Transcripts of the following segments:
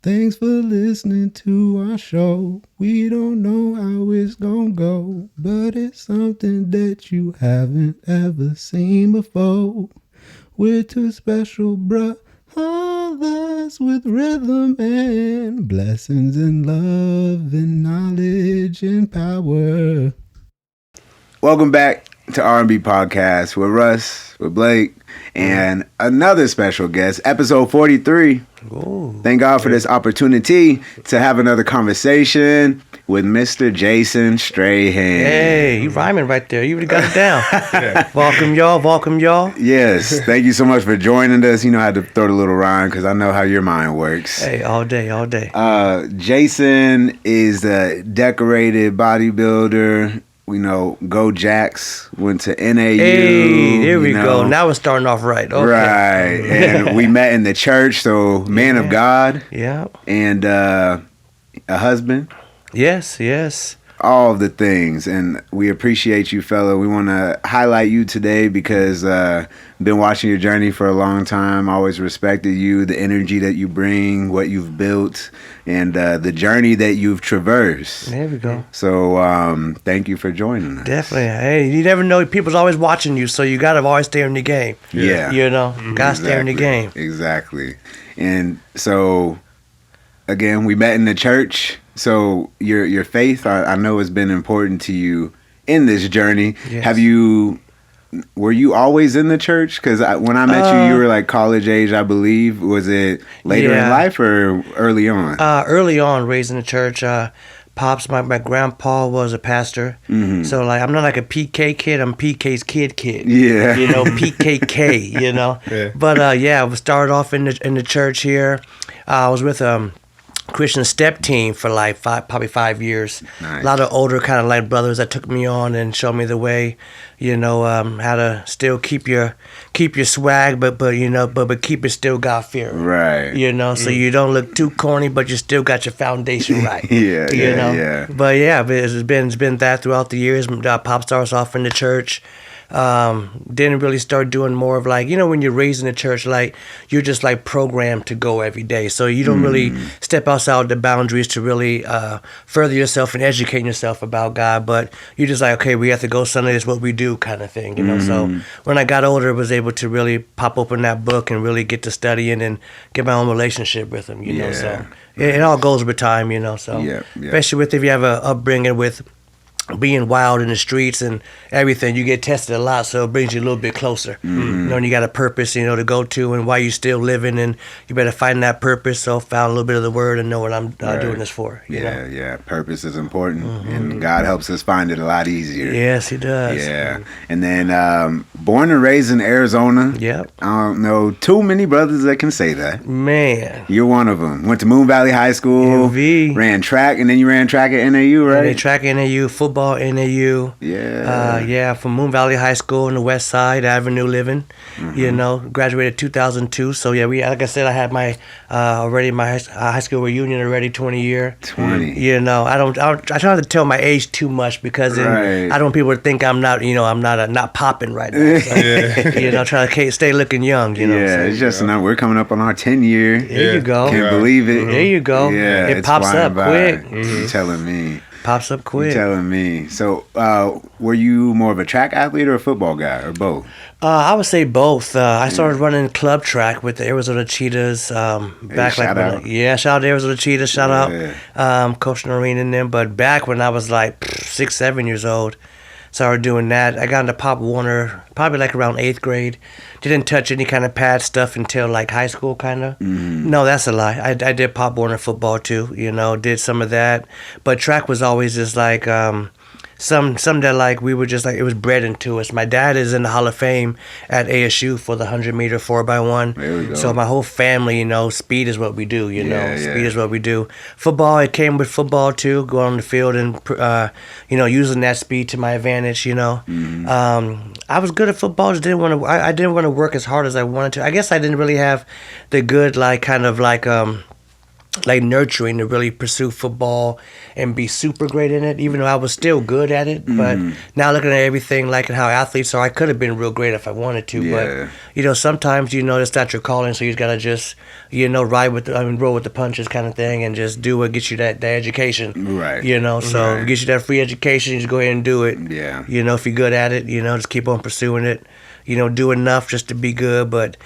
Thanks for listening to our show. We don't know how it's gonna go, but it's something that you haven't ever seen before. We're two special brothers with rhythm and blessings and love and knowledge and power. Welcome back to R&B Podcast with Russ, with Blake, and another special guest, episode 43. Ooh. Thank God for this opportunity to have another conversation with Mr. Jayson Strayhand. Hey, you rhyming right there. You really got it down. Yeah. Welcome, y'all. Yes, thank you so much for joining us. You know, I had to throw the little rhyme because I know how your mind works. Hey, all day. Jayson is a decorated bodybuilder. We know Go Jacks, went to NAU. Hey, there we go. Now we're starting off right. Okay. Right. And we met in the church, so man of God. Yeah. And a husband. Yes. All of the things. And we appreciate you, fella. We want to highlight you today because been watching your journey for a long time. Always respected you, the energy that you bring, what you've built, and the journey that you've traversed. There we go. So thank you for joining us. Definitely. Hey, you never know. People's always watching you, so you got to always stay in the game. Yeah. You know, got to stay in the game. Exactly. And so, again, we met in the church. So your faith, I know, has been important to you in this journey. Yes. Were you always in the church? Because when I met you were like college age, I believe. Was it later in life or early on? Early on, raised in the church. Pops, my grandpa was a pastor. Mm-hmm. So like I'm not like a PK kid, I'm PK's kid. Yeah. You know, PKK, you know. Yeah. But I started off in the church here. I was with Christian step team for like probably 5 years. Nice. A lot of older kind of like brothers that took me on and showed me the way, you know, how to still keep your swag, but keep it still God fearing. Right. You know, so you don't look too corny, but you still got your foundation right. Yeah. But it's been that throughout the years. Pop starts off in the church. Didn't really start doing more of like, you know, when you're raised in the church, like you're just like programmed to go every day. So you don't really step outside the boundaries to really further yourself and educate yourself about God. But you're just like, okay, we have to go Sunday, is what we do kind of thing, you know. So when I got older, I was able to really pop open that book and really get to studying and get my own relationship with him, you know. So it all goes with time, you know. So especially with if you have a upbringing with being wild in the streets and everything, you get tested a lot, so it brings you a little bit closer. You know, and you got a purpose, you know, to go to and why you still living, and you better find that purpose. So found a little bit of the word and know what I'm doing this for. You know? Yeah. Purpose is important, and God helps us find it a lot easier. Yes, He does. Yeah. And then born and raised in Arizona. Yep. I don't know too many brothers that can say that. Man. You're one of them. Went to Moon Valley High School. MV. Ran track, and then you ran track at NAU, right? Yeah, track NAU, football NAU. Yeah. From Moon Valley High School on the west side, Avenue living. You know, graduated 2002. So yeah, like I said, I had my already my high school reunion already 20 year. 20. You know, I try not to tell my age too much because then I don't want people to think I'm not, you know, I'm not popping right now. So, you know, trying to stay looking young. You know. Yeah, So, it's just we're coming up on our 10 year. There you go. Can't believe it. There you go. Yeah, it pops up quick. You're telling me. Pops up quick. You're telling me. So, were you more of a track athlete or a football guy, or both? I would say both. I started running club track with the Arizona Cheetahs. Back shout out. Shout out to Arizona Cheetahs. Shout out, Coach Noreen and them. But back when I was like 6, 7 years old, started doing that. I got into Pop Warner probably like around 8th grade. Didn't touch any kind of pad stuff until like high school, kind of. No, that's a lie. I did Pop Warner football too. You know, did some of that. But track was always just like some that like we were just like it was bred into us. My dad is in the Hall of Fame at ASU for the 100-meter 4x1. There we go. So my whole family, you know, speed is what we do. You know, Yeah. speed is what we do. Football, it came with football too. Going on the field and you know, using that speed to my advantage. You know, I was good at football. Just didn't want to. I didn't want to work as hard as I wanted to. I guess I didn't really have the good like kind of like like nurturing to really pursue football and be super great in it, even though I was still good at it. But now looking at everything, like how athletes are, I could have been real great if I wanted to. Yeah. But sometimes it's not your calling, so you just gotta just ride with roll with the punches kind of thing, and just do what gets you that education. Right. So Right. gets you that free education, you just go ahead and do it. Yeah. If you're good at it, just keep on pursuing it. Do enough just to be good. But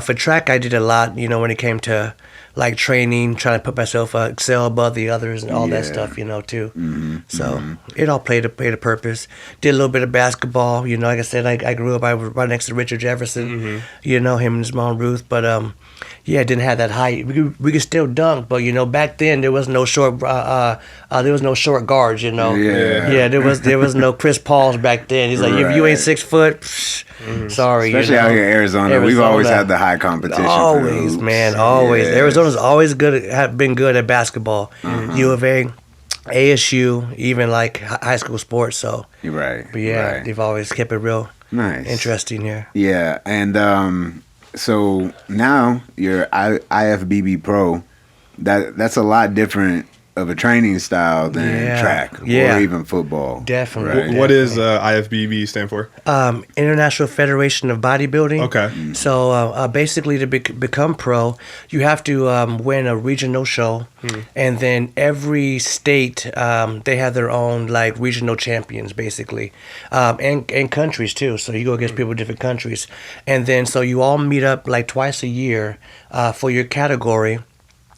for track, I did a lot. When it came to like training, trying to put myself excel above the others and all that stuff, too. So it all played a purpose. Did a little bit of basketball. Like I said, I grew up. I was right next to Richard Jefferson. Him and his mom Ruth. But I didn't have that height. We could still dunk, but back then there was no short. There was no short guards. Yeah. There was no Chris Pauls back then. He's like, if you ain't 6 foot, sorry. Especially out here in Arizona, we've always had the high competition. Always, man, always. Yes. Arizona's always have been good at basketball. U of A, ASU, even like high school sports. So You're right. But right. they've always kept it real interesting here. Yeah, and so now you're IFBB Pro. That's a lot different of a training style than track or even football. Definitely. Right? What does IFBB stand for? International Federation of Bodybuilding. Okay. So basically, to become pro, you have to win a regional show, and then every state they have their own like regional champions, basically, and countries too. So you go against people in different countries, and then so you all meet up like twice a year for your category.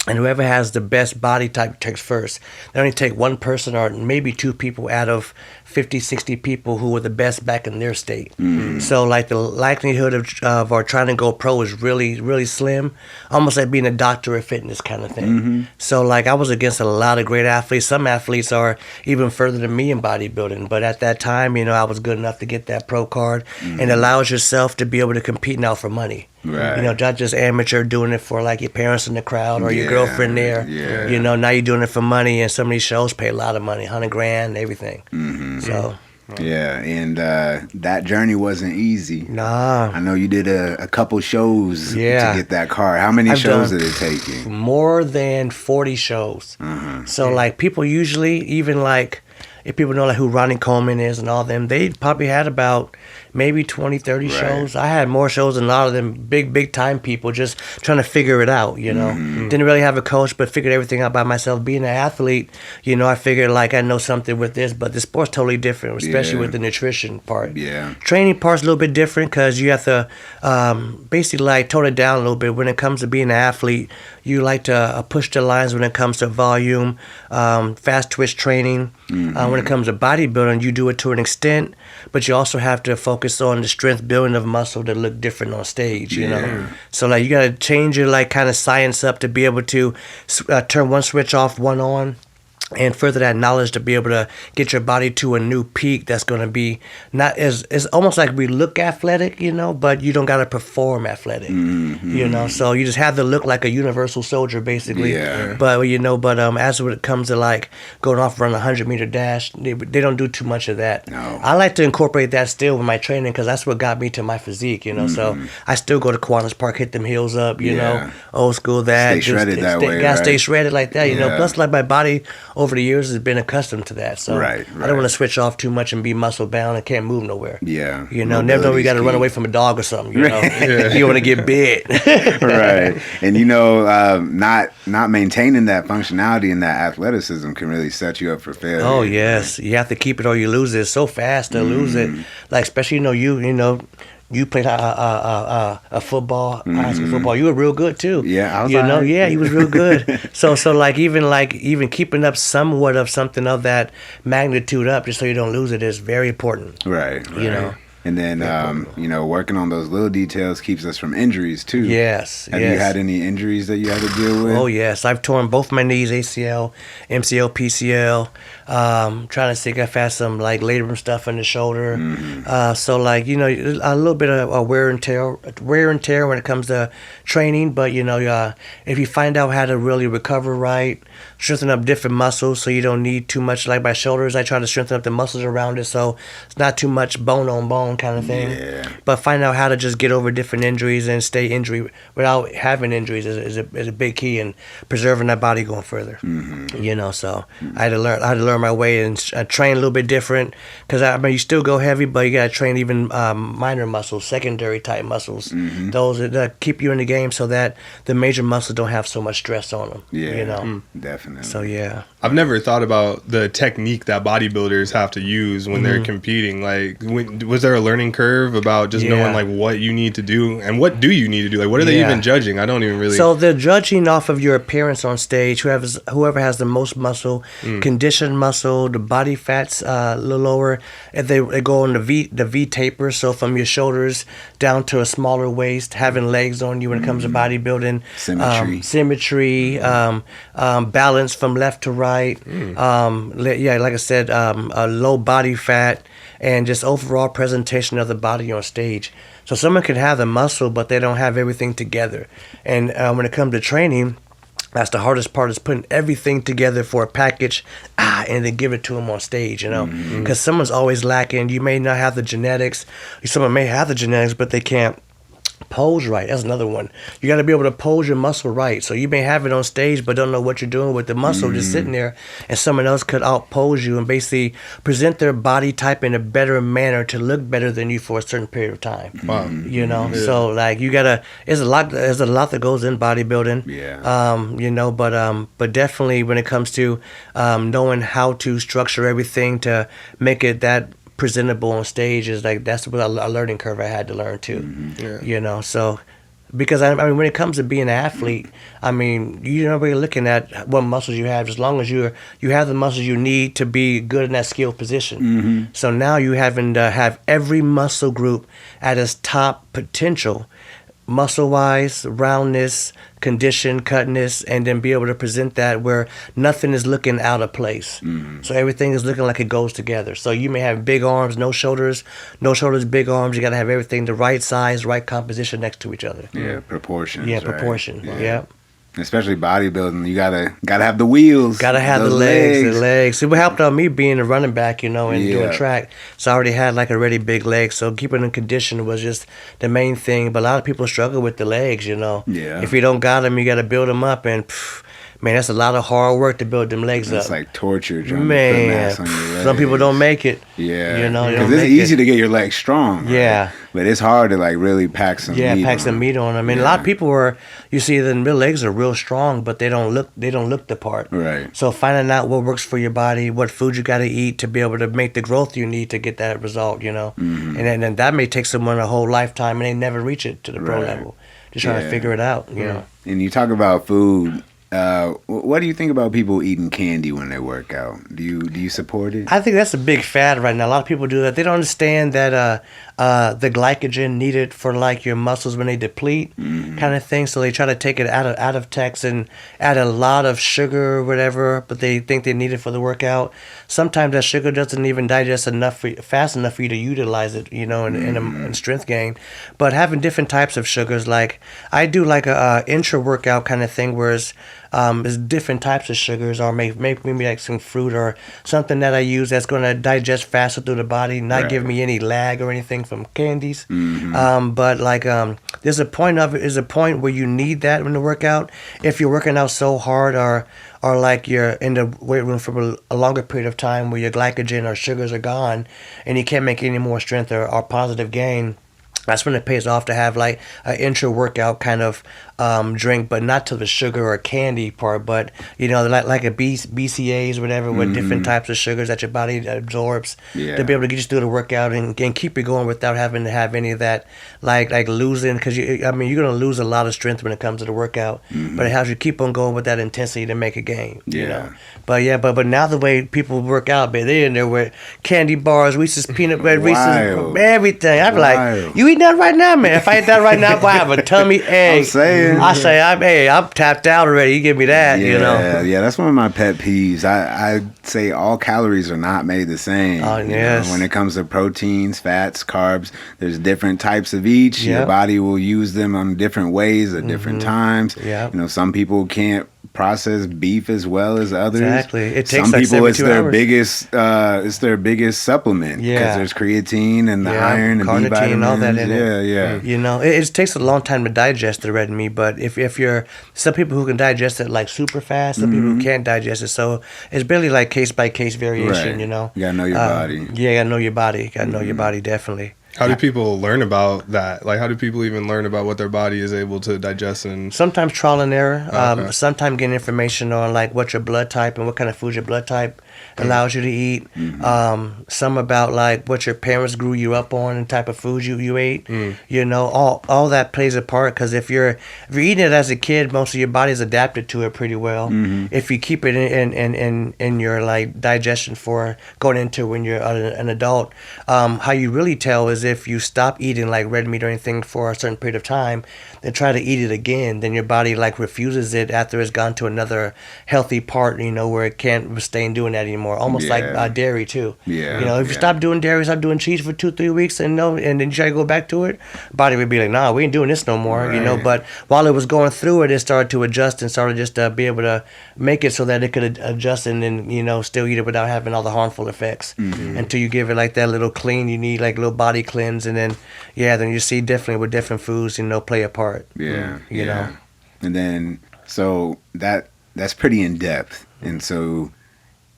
And whoever has the best body type takes first. They only take one person or maybe 2 people out of 50, 60 people who were the best back in their state. So like the likelihood of our trying to go pro is really, really slim. Almost like being a doctor of fitness kind of thing. So like I was against a lot of great athletes. Some athletes are even further than me in bodybuilding. But at that time, I was good enough to get that pro card. And allows yourself to be able to compete now for money. Right. Not just amateur doing it for like your parents in the crowd or your girlfriend there. Yeah. Now you're doing it for money, and some of these shows pay a lot of money, $100,000, everything. So. Yeah, and that journey wasn't easy. Nah. I know you did a couple shows to Yeah. get that card. How many I've shows done did it take you? More than 40 shows. So like people usually, even like if people know like who Ronnie Coleman is and all them, they probably had about maybe 20, 30 shows. I had more shows than a lot of them big time people just trying to figure it out, Didn't really have a coach, but figured everything out by myself. Being an athlete, I figured like I know something with this, but the sport's totally different, especially with the nutrition part. Yeah. Training part's a little bit different because you have to basically like tone it down a little bit. When it comes to being an athlete, you like to push the lines when it comes to volume, fast twitch training. When it comes to bodybuilding, you do it to an extent, but you also have to focus on the strength building of muscle to look different on stage, So like you got to change your like kind of science up to be able to turn one switch off, one on. And further that knowledge to be able to get your body to a new peak that's going to be not as, it's almost like we look athletic, but you don't got to perform athletic, so you just have to look like a universal soldier basically. But as when it comes to like going off run a 100-meter dash, they don't do too much of that. No. I like to incorporate that still with my training because that's what got me to my physique, so I still go to Kiwanis Park, hit them heels up, old school that. Stay shredded that way, Gotta right? stay shredded like that, plus like my body over the years has been accustomed to that, so Right. I don't want to switch off too much and be muscle bound and can't move nowhere. Yeah. Never know we got to run away from a dog or something. You want to get bit. Right. And not maintaining that functionality and that athleticism can really set you up for failure. Oh yes, you have to keep it or you lose it. It's so fast to lose it. Like especially you played a football, high school football. You were real good too. Yeah, I was. He was real good. so even keeping up somewhat of something of that magnitude up, just so you don't lose it, is very important. Right. And then, working on those little details keeps us from injuries too. Yes. Have you had any injuries that you had to deal with? Oh yes, I've torn both my knees, ACL, MCL, PCL. Trying to think, I've had some like labrum stuff in the shoulder. So like a little bit of wear and tear when it comes to training. But if you find out how to really recover right, strengthen up different muscles, so you don't need too much. Like my shoulders, I try to strengthen up the muscles around it, so it's not too much bone on bone. own kind of thing. Yeah. But find out how to just get over different injuries and stay injury without having injuries is a big key in preserving that body going further. You know, so I had to learn my way and train a little bit different, because I mean, you still go heavy, but you got to train even minor muscles, secondary type muscles, those that keep you in the game, so that the major muscles don't have so much stress on them. Yeah. You know, Definitely. so yeah. I've never thought about the technique that bodybuilders have to use when they're competing. Like, was there a learning curve about just knowing like what you need to do, and what do you need to do? Like, what are they even judging? I don't even really. So they're judging off of your appearance on stage. Whoever has the most muscle, conditioned muscle, the body fat's a little lower. If they go on the V taper, so from your shoulders down to a smaller waist, having legs on you when it comes to bodybuilding, symmetry, balance from left to right. Like I said, a low body fat, and just overall presentation of the body on stage. So someone could have the muscle, but they don't have everything together. And when it comes to training, that's the hardest part, is putting everything together for a package, and then give it to them on stage, you know. Because someone's always lacking. You may not have the genetics. Someone may have the genetics, but they can't pose right. That's another one. You got to be able to pose your muscle right. So you may have it on stage, but don't know what you're doing with the muscle just sitting there, and someone else could outpose you and basically present their body type in a better manner to look better than you for a certain period of time. Wow. You know, so like you gotta. There's a lot that goes in bodybuilding. Yeah. You know, but definitely when it comes to knowing how to structure everything to make it that presentable on stage, is like, that's a learning curve I had to learn too. You know, so because I mean, when it comes to being an athlete, I mean, you're not really looking at what muscles you have, as long as you have the muscles you need to be good in that skilled position. So now you having to have every muscle group at its top potential, muscle-wise, roundness, condition, cutness, and then be able to present that where nothing is looking out of place. So everything is looking like it goes together. So you may have big arms, no shoulders, big arms. You got to have everything the right size, right composition next to each other. Yeah, proportions. Yeah, right? proportion. Yeah. Especially bodybuilding, you gotta have the wheels. Gotta have the legs. It helped on me being a running back, you know, and doing track. So I already had like already big legs. So keeping in condition was just the main thing. But a lot of people struggle with the legs, you know. Yeah. If you don't got them, you got to build them up, and man, that's a lot of hard work to build them legs up. It's like torture trying to put mass on your legs. Some people don't make it. Yeah. You know, because it's easy to get your legs strong. Right? Yeah. But it's hard to like really pack some meat pack some meat on them. And a lot of people you see their legs are real strong, but they don't look the part. Right. So finding out what works for your body, what food you got to eat to be able to make the growth you need to get that result, you know. And then that may take someone a whole lifetime, and they never reach it to the pro level. Just trying to figure it out, you know. And you talk about food. What do you think about people eating candy when they work out? Do you support it? I think that's a big fad right now. A lot of people do that. They don't understand that the glycogen needed for like your muscles when they deplete, kind of thing. So they try to take it out of text and add a lot of sugar or whatever, but they think they need it for the workout. Sometimes that sugar doesn't even digest fast enough for you to utilize it, you know, in strength gain. But having different types of sugars, like I do like a intra workout kind of thing, whereas is different types of sugars, or maybe like some fruit or something that I use that's going to digest faster through the body, not give me any lag or anything from candies. But like there's a point where you need that in the workout. If you're working out so hard, or like you're in the weight room for a longer period of time where your glycogen or sugars are gone and you can't make any more strength or positive gain, that's when it pays off to have like an intra-workout kind of drink, but not to the sugar or candy part, but you know, like a BCAAs or whatever, with different types of sugars that your body absorbs to be able to get you through the workout and keep it going without having to have any of that like losing, because you're going to lose a lot of strength when it comes to the workout, but it helps you keep on going with that intensity to make a gain. You know, but now the way people work out, man, they're in there with candy bars, Reese's peanut butter, Reese's everything. I'm like, you eating that right now, man? If I eat that right now, I have a tummy ache. I'm saying. I'm tapped out already. You give me that, you know. Yeah, that's one of my pet peeves. I say all calories are not made the same. Oh, yes. Know, when it comes to proteins, fats, carbs, there's different types of each. Your body will use them on different ways at different times. Yeah. You know, some people can't processed beef as well as others. Exactly. It takes some like people it's 72 their hours. it's their biggest supplement because there's creatine and the iron and B carnitine vitamins. and all that in it. Yeah. You know, it takes a long time to digest the red meat, but if you're some people who can digest it like super fast, some people who can't digest it. So it's really like case by case variation. Right. You know, You gotta know your body. Yeah, you gotta know your body. You gotta know your body definitely. How do people learn about that? Like, how do people even learn about what their body is able to digest? And Sometimes trial and error. Okay. Sometimes getting information on like what your blood type and what kind of food your blood type allows you to eat. Some about like what your parents grew you up on and type of food you ate. You know, all that plays a part because if you're eating it as a kid, most of your body's adapted to it pretty well. If you keep it in your like digestion for going into when you're an adult, how you really tell is if you stop eating like red meat or anything for a certain period of time, then try to eat it again, then your body like refuses it after it's gone to another healthy part, you know, where it can't sustain doing that anymore. Almost like dairy too. Yeah. You know, if you stop doing dairy, stop doing cheese for 2-3 weeks, and then you try to go back to it, body would be like, nah, we ain't doing this no more. Right. You know, but while it was going through it, it started to adjust and started just to be able to make it so that it could adjust and then, you know, still eat it without having all the harmful effects. Until you give it like that little clean, you need like a little body cleanse, and then then you see definitely with different foods, you know, play a part. Yeah. You know. And then so that's pretty in depth, and so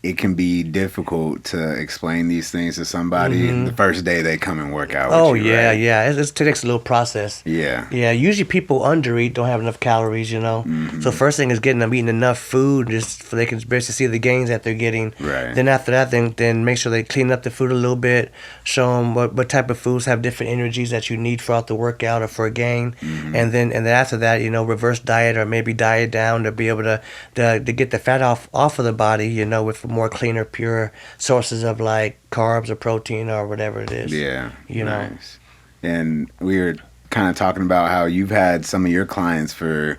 it can be difficult to explain these things to somebody the first day they come and work out with you, right? It takes a little process. Yeah. Usually people undereat, don't have enough calories, you know. So first thing is getting them eating enough food just so they can basically see the gains that they're getting. Right. Then after that, then make sure they clean up the food a little bit, show them what type of foods have different energies that you need throughout the workout or for a gain, and then after that, you know, reverse diet or maybe diet down to be able to get the fat off of the body, you know, with more cleaner, pure sources of like carbs or protein or whatever it is. Yeah. You know. Nice. And we were kind of talking about how you've had some of your clients for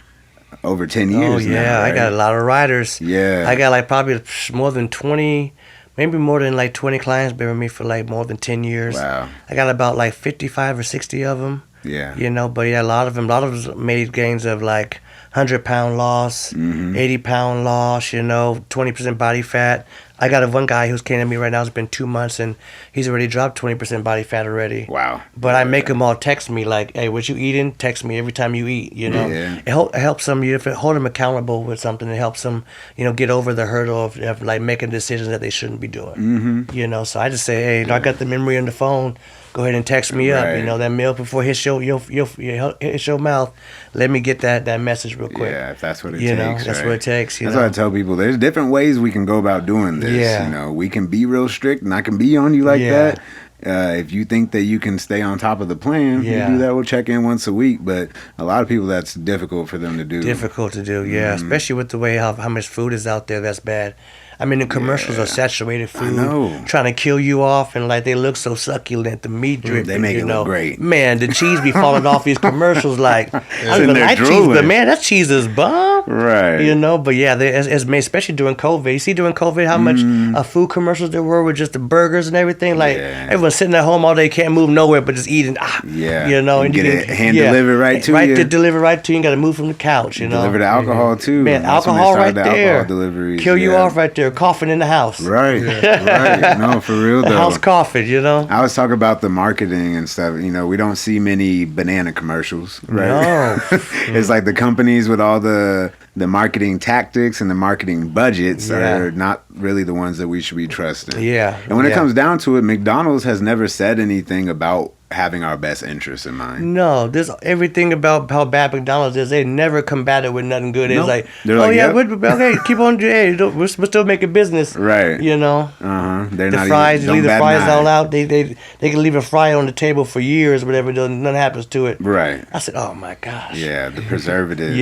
over 10 years now, right? I got a lot of riders. Yeah. I got like probably more than 20, maybe more than like 20 clients been with me for like more than 10 years. Wow. I got about like 55 or 60 of them. Yeah. You know, but yeah, a lot of them made gains of like 100-pound loss, 80-pound loss, you know, 20% body fat. I got one guy who's came to me right now. It's been 2 months, and he's already dropped 20% body fat already. Wow. But I make them all text me like, hey, what you eating? Text me every time you eat, you know. Yeah. It helps them, if it hold them accountable with something. It helps them, you know, get over the hurdle of like making decisions that they shouldn't be doing. You know, so I just say, hey, I got the memory on the phone. Go ahead and text me up. You know, that meal before hits your mouth. Let me get that message real quick. Yeah, if that's what it you takes. Know, that's right? what it takes. That's what I tell people. There's different ways we can go about doing this. Yeah. You know, we can be real strict, and I can be on you like that. If you think that you can stay on top of the plan, you do that. We'll check in once a week. But a lot of people, that's difficult for them to do. Difficult to do, especially with the way how much food is out there. That's bad. I mean, the commercials are saturated food, trying to kill you off, and like they look so succulent. The meat dripping, they make it look great. Man, the cheese be falling off these commercials. Like I don't even like cheese, but man, that cheese is bomb. Right. You know, but yeah, it's made, especially during COVID. You see during COVID how much food commercials there were with just the burgers and everything. Like everyone's sitting at home all day, can't move nowhere, but just eating. You know, and get it hand delivered right to you. Right, delivered right to you. You got to move from the couch. You know, deliver the alcohol too. Man, alcohol right there. Alcohol deliveries, kill you off right there. Coughing in the house. Right. Right. No, for real though. The house coughing, you know. I was talking about the marketing and stuff. You know, we don't see many banana commercials, right? No. It's like the companies with all the marketing tactics and the marketing budgets are not really the ones that we should be trusting. Yeah. And when it comes down to it, McDonald's has never said anything about having our best interests in mind. No, there's everything about how bad McDonald's is. They never combat it with nothing good. It's like, they're like, okay, keep on. Hey, we're still making business, right? You know, They're the not fries. even, You leave the fries all out. They can leave a fry on the table for years, whatever. Nothing happens to it. Right. I said, oh my gosh. Yeah, the preservatives.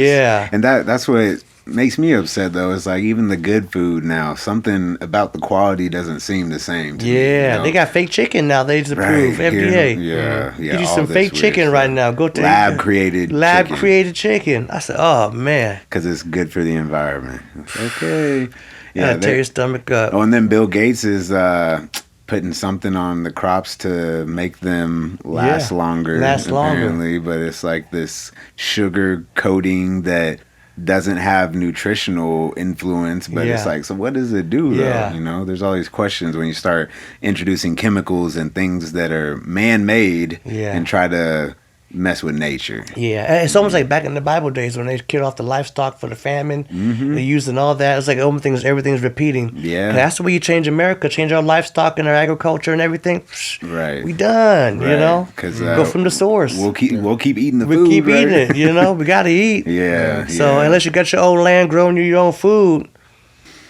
And that's what makes me upset though. It's like even the good food now, something about the quality doesn't seem the same to me, you know? They got fake chicken now. They just approved FDA. Yeah. Get you some fake chicken right now. Go to lab created chicken. I said, oh man, because it's good for the environment. Okay, tear your stomach up. Oh, and then Bill Gates is putting something on the crops to make them last longer. Apparently, but it's like this sugar coating that doesn't have nutritional influence, but it's like, so what does it do though? You know, there's all these questions when you start introducing chemicals and things that are man-made and try to mess with nature. Yeah, and it's almost like back in the Bible days when they killed off the livestock for the famine. They're using all that. It's like everything's repeating. Yeah, that's the way you change America, change our livestock and our agriculture and everything. Right, we done. Right. You know, because go from the source. We'll keep eating the food. We keep eating it. You know, we gotta eat. So unless you got your own land growing your own food,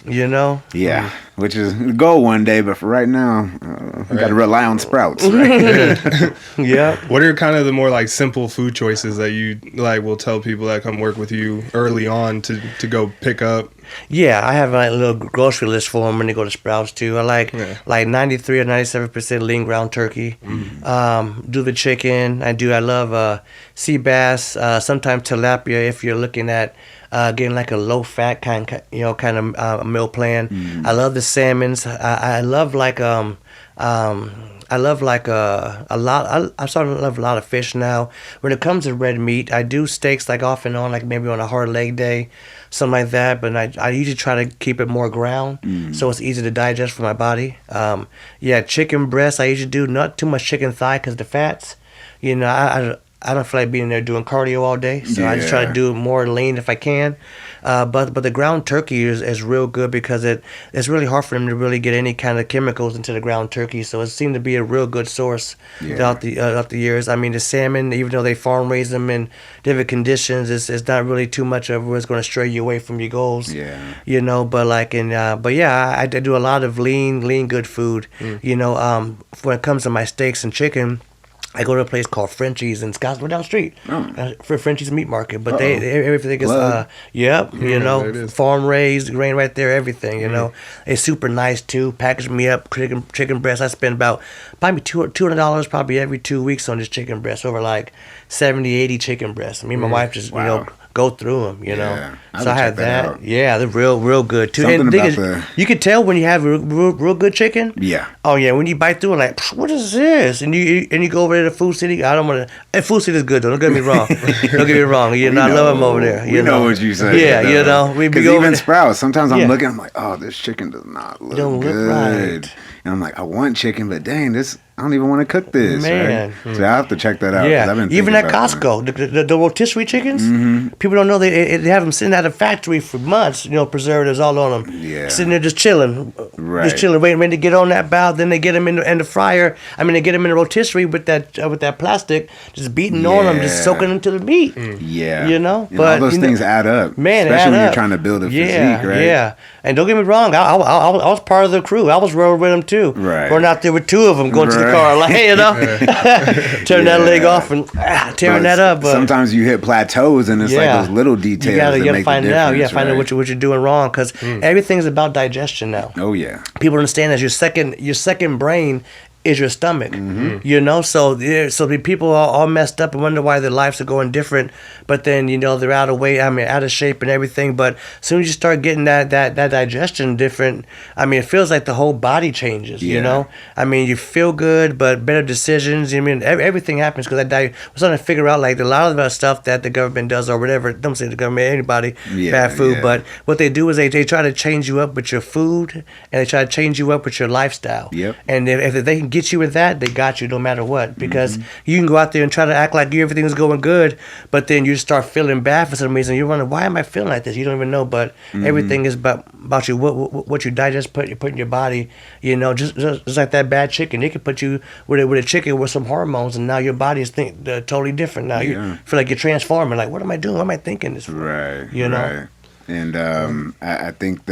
you know. Yeah. Which is the goal one day, but for right now, we got to rely on sprouts. Right? What are kind of the more like simple food choices that you like will tell people that come work with you early on to go pick up? Yeah, I have a little grocery list for them when they go to Sprouts too. I like 93 or 97% lean ground turkey. Do the chicken. I love sea bass. Sometimes tilapia if you're looking at getting like a low fat kind of meal plan. I love the salmons. I love like a lot. I'm starting to love a lot of fish now. When it comes to red meat, I do steaks like off and on, like maybe on a hard leg day, something like that. But I usually try to keep it more ground, so it's easy to digest for my body. Chicken breast I usually do, not too much chicken thigh because the fats. You know, I don't feel like being there doing cardio all day, so I just try to do more lean if I can. But the ground turkey is real good because it's really hard for them to really get any kind of chemicals into the ground turkey. So it seemed to be a real good source throughout the years. I mean, the salmon, even though they farm raise them in different conditions, it's not really too much of what's going to stray you away from your goals. Yeah. You know, but like I do a lot of lean good food. You know, when it comes to my steaks and chicken, I go to a place called Frenchie's in Scottsdale down the street for Frenchie's Meat Market. But everything is, you know, farm raised, grain right there, everything, you know. It's super nice too. Package me up, chicken breast. I spend about probably $200 probably every 2 weeks on this chicken breast, over like 70, 80 chicken breasts. Me and my wife just, you know, go through them, you know. So I had that. Yeah, they're real good too. Something and about you can tell when you have real good chicken. Yeah. Oh yeah, when you bite through it, like, what is this? And you go over there to Food City. I don't want to. And Food City is good though. Don't get me wrong. Don't get me wrong. You know, I love them over there. You know what you say. Yeah, you know. Because even Sprouts, sometimes I'm looking, I'm like, oh, this chicken does not look good. Right. And I'm like, I want chicken, but dang, this, I don't even want to cook this. Man. Right? So I have to check that out. Yeah. Even at Costco, the rotisserie chickens, people don't know they have them sitting at a factory for months, you know, preservatives all on them. Yeah. Sitting there just chilling. Right. Just chilling, waiting to get on that bow. Then they get them in the fryer. I mean, they get them in the rotisserie with that plastic, just beating on them, just soaking them to the meat. Yeah. You know? And but all those things add up. Man, especially when you're trying to build a physique, right? Yeah. And don't get me wrong, I was part of the crew. I was rolling with them too. Right. Going out there with two of them, going to the car, like, hey, you know, turn that leg off and tearing that up. But sometimes you hit plateaus, and it's like those little details. You gotta find it out. You gotta find out right? what you're doing wrong, because everything's about digestion now. Oh yeah. People understand that your second brain is your stomach, you know. So the people are all messed up and wonder why their lives are going different. But then, you know, they're out of weight. I mean, out of shape and everything. But as soon as you start getting that digestion different, I mean, it feels like the whole body changes. You know, I mean, you feel good, but better decisions. I mean, everything happens because we're starting to figure out like a lot of the stuff that the government does or whatever. Don't say the government, anybody, bad food. But what they do is they try to change you up with your food, and they try to change you up with your lifestyle. Yep. And if they can get you with that, they got you no matter what, because you can go out there and try to act like everything's going good, but then you start feeling bad for some reason. You're wondering, why am I feeling like this? You don't even know, but everything is about you, what you digest, you put in your body. You know, just like that bad chicken, they could put you with a chicken with some hormones, and now your body is totally different. Now you feel like you're transforming. Like, what am I doing? What am I thinking this for? Right. You know. Right. And I think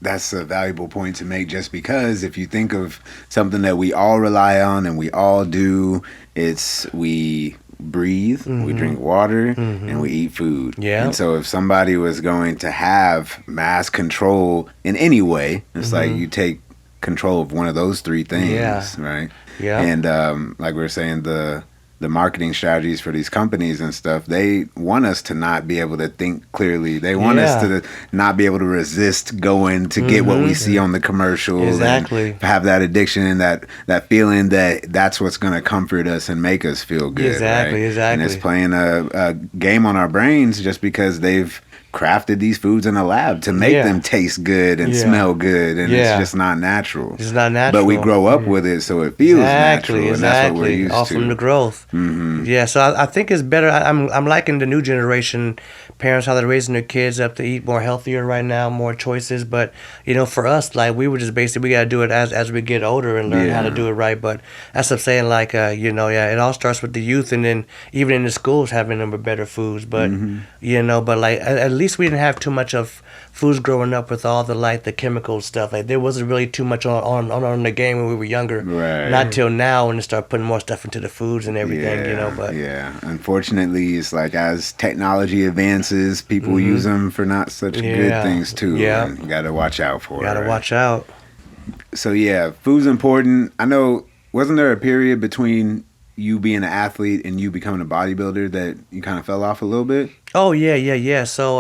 that's a valuable point to make, just because if you think of something that we all rely on and we all do, it's we breathe, we drink water, and we eat food. Yeah. And so if somebody was going to have mass control in any way, it's like you take control of one of those three things, right? Yeah. And like we were saying, the marketing strategies for these companies and stuff, they want us to not be able to think clearly. They want us to not be able to resist going to get what we see on the commercials. Exactly. And have that addiction, that feeling that's what's going to comfort us and make us feel good. Exactly, right? exactly. And it's playing a game on our brains just because they've crafted these foods in a lab to make them taste good and smell good, and it's just not natural. It's not natural. But we grow up with it, so it feels natural, and that's what we're used all to. From the growth. Yeah, so I think it's better. I'm liking the new generation parents, how they're raising their kids up to eat more healthier right now, more choices. But for us, like, we were just basically, we got to do it as we get older and learn how to do it right. But that's what I'm saying, like, it all starts with the youth, and then even in the schools having them with better foods. But but like at least we didn't have too much of foods growing up with all the like the chemical stuff. Like, there wasn't really too much on the game when we were younger. Right. Not till now when they start putting more stuff into the foods and everything. But unfortunately, it's like as technology advances, people use them for not such good things too. Yeah, you gotta watch out for it. Gotta watch out. So food's important. I know. Wasn't there a period between you being an athlete and you becoming a bodybuilder that you kind of fell off a little bit? Oh yeah. So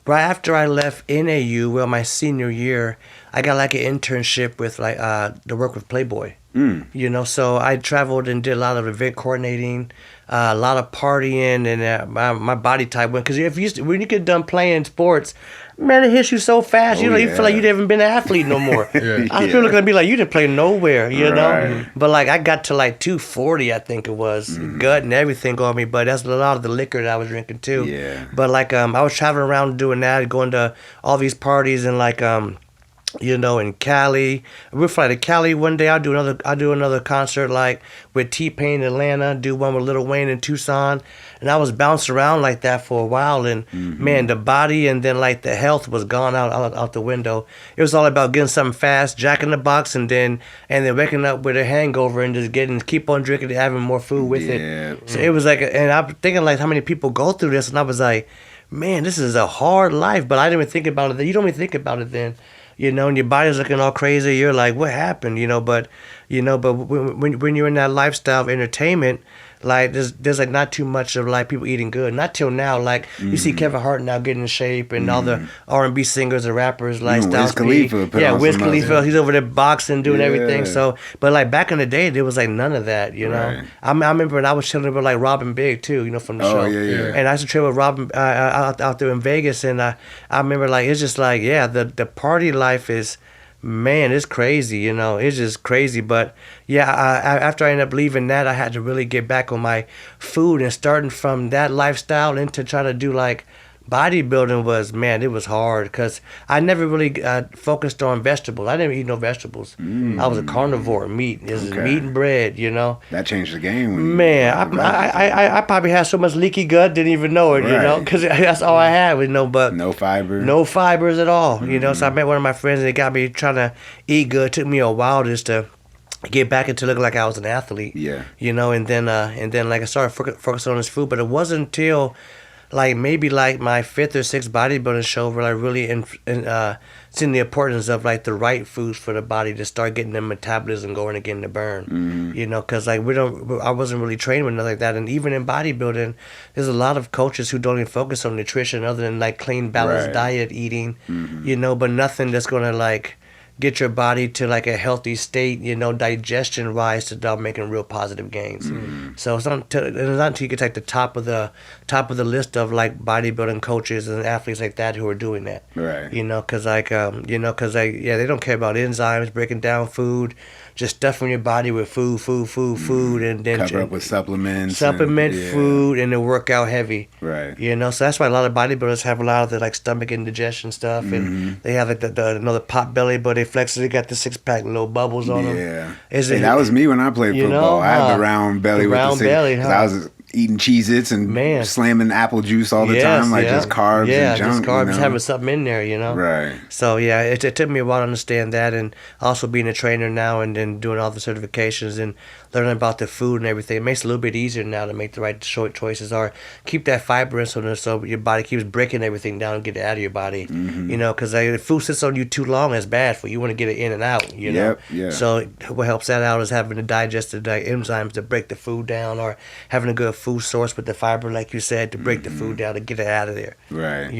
right after I left NAU, my senior year, I got like an internship with like to work with Playboy. So I traveled and did a lot of event coordinating, a lot of partying, and my body type went, because when you get done playing sports, man, it hits you so fast. You feel like you haven't been an athlete no more. I feel looking at me like you didn't play nowhere, know. But like I got to like 240, I think it was, gut and everything on me. But that's a lot of the liquor that I was drinking too. Yeah. But like I was traveling around doing that, going to all these parties and like in Cali. We'll fly to Cali one day. I'll do another concert like with T-Pain in Atlanta, do one with Lil Wayne in Tucson. And I was bouncing around like that for a while, and man, the body and then like the health was gone out the window. It was all about getting something fast, Jack in the Box, and then waking up with a hangover and just keep on drinking and having more food with it. So it was like, and I'm thinking like how many people go through this, and I was like, man, this is a hard life. But I didn't even think about it then. You don't even think about it then. And your body's looking all crazy. You're like, what happened? But when you're in that lifestyle of entertainment, like there's like not too much of like people eating good. Not till now. Like you see Kevin Hart now getting in shape, and all the R&B singers and rappers like Wiz Khalifa. Wiz Khalifa. He's over there boxing, doing everything. So, but like back in the day, there was like none of that. Right. I remember when I was chilling with like Robin Big too. From the show. Yeah. And I used to chill with Robin out there in Vegas, and I remember like it's just like the party life is. Man, it's crazy, it's just crazy. But after I ended up leaving that, I had to really get back on my food, and starting from that lifestyle into trying to do like bodybuilding it was hard, because I never really focused on vegetables. I didn't eat no vegetables. I was a carnivore. Meat and bread, That changed the game. Man, I probably had so much leaky gut, didn't even know it, because that's all I had, but no fiber. No fibers at all, So I met one of my friends, and they got me trying to eat good. It took me a while just to get back into looking like I was an athlete. Yeah. And then like I started focusing on this food, but it wasn't until like maybe like my 5th or 6th bodybuilding show where I really seen the importance of like the right foods for the body to start getting the metabolism going again to burn. Because like I wasn't really trained with nothing like that. And even in bodybuilding, there's a lot of coaches who don't even focus on nutrition other than like clean, balanced diet eating. But nothing that's gonna like get your body to like a healthy state, digestion wise, to start making real positive gains. So it's not until you get like the top of the list of like bodybuilding coaches and athletes like that who are doing that. Right. They don't care about enzymes, breaking down food, just stuffing your body with food, and then cover up with supplements, food, and then work out heavy. Right. So that's why a lot of bodybuilders have a lot of the like stomach indigestion stuff, and they have like the pot belly, but they flex it. They got the 6-pack little bubbles on them. Yeah. That was me when I played football. I had the round belly with the 6. I was eating Cheez-Its and slamming apple juice all the time, like just carbs and junk. Just carbs, just having something in there, Right. So it took me a while to understand that, and also being a trainer now and then doing all the certifications and learning about the food and everything. It makes it a little bit easier now to make the right choices, or keep that fiber in so your body keeps breaking everything down and get it out of your body. Because if food sits on you too long, it's bad for you. You want to get it in and out, Yep, yeah. So what helps that out is having the digestive enzymes to break the food down, or having a good food source with the fiber, like you said, to break the food down to get it out of there. Right.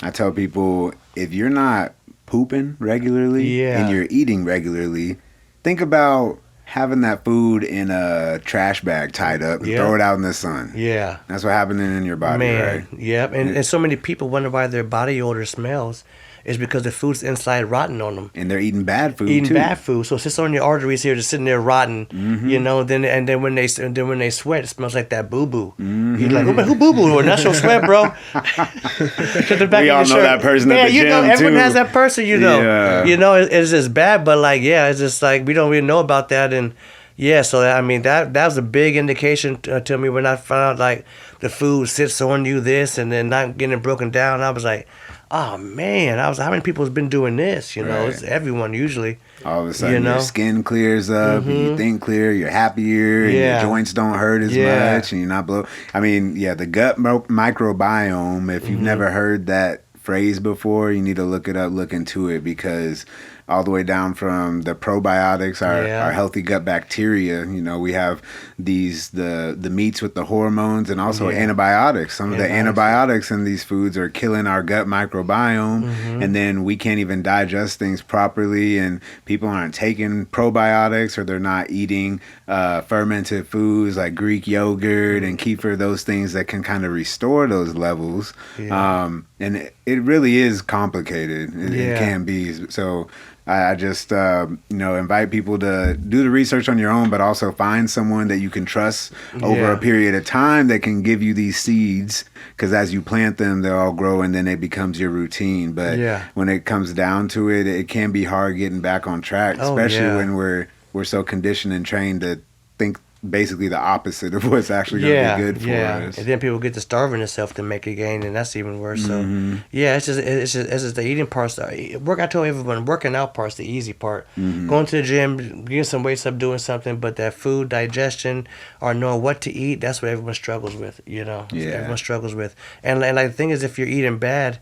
I tell people, if you're not pooping regularly and you're eating regularly, think about having that food in a trash bag tied up and throw it out in the sun. Yeah. That's what happening in your body, right? Yep. And so many people wonder why their body odor smells. Is because the food's inside rotten on them. And they're eating bad food Eating too. bad food. So it sits on your arteries here, just sitting there rotten. You know, then when they sweat, it smells like that boo-boo. You're like, who boo-boo? That's your sweat, bro. We all know that person at the gym, everyone too. has that person, you know. Yeah. You know, it's just bad, but like, it's just like, we don't really know about that. And yeah, so I mean, that was a big indication to me when I found out, like, the food sits on you this and then not getting broken down. I was like, oh man, how many people has been doing this? You know, It's everyone usually. All of a sudden, your skin clears up, you think clear, you're happier, and your joints don't hurt as much, and you're not I mean, the gut microbiome. If you've never heard that phrase before, you need to look it up, look into it, because all the way down from the probiotics, our healthy gut bacteria. You know, we have the meats with the hormones and also antibiotics. Some of the antibiotics in these foods are killing our gut microbiome, and then we can't even digest things properly, and people aren't taking probiotics, or they're not eating fermented foods like Greek yogurt and kefir, those things that can kind of restore those levels. And it really is complicated. It can be. So I just, invite people to do the research on your own, but also find someone that you can trust over a period of time that can give you these seeds, because as you plant them, they'll all grow and then it becomes your routine. But when it comes down to it, it can be hard getting back on track, especially when we're so conditioned and trained to think basically the opposite of what's actually going to be good for us. And then people get to starving themselves to make a gain, and that's even worse. So it's just the eating part's I told everyone, working out part's the easy part. Going to the gym, getting some weights up, doing something, but that food digestion or knowing what to eat, that's what everyone struggles with. You know, everyone struggles with. And like the thing is, if you're eating bad,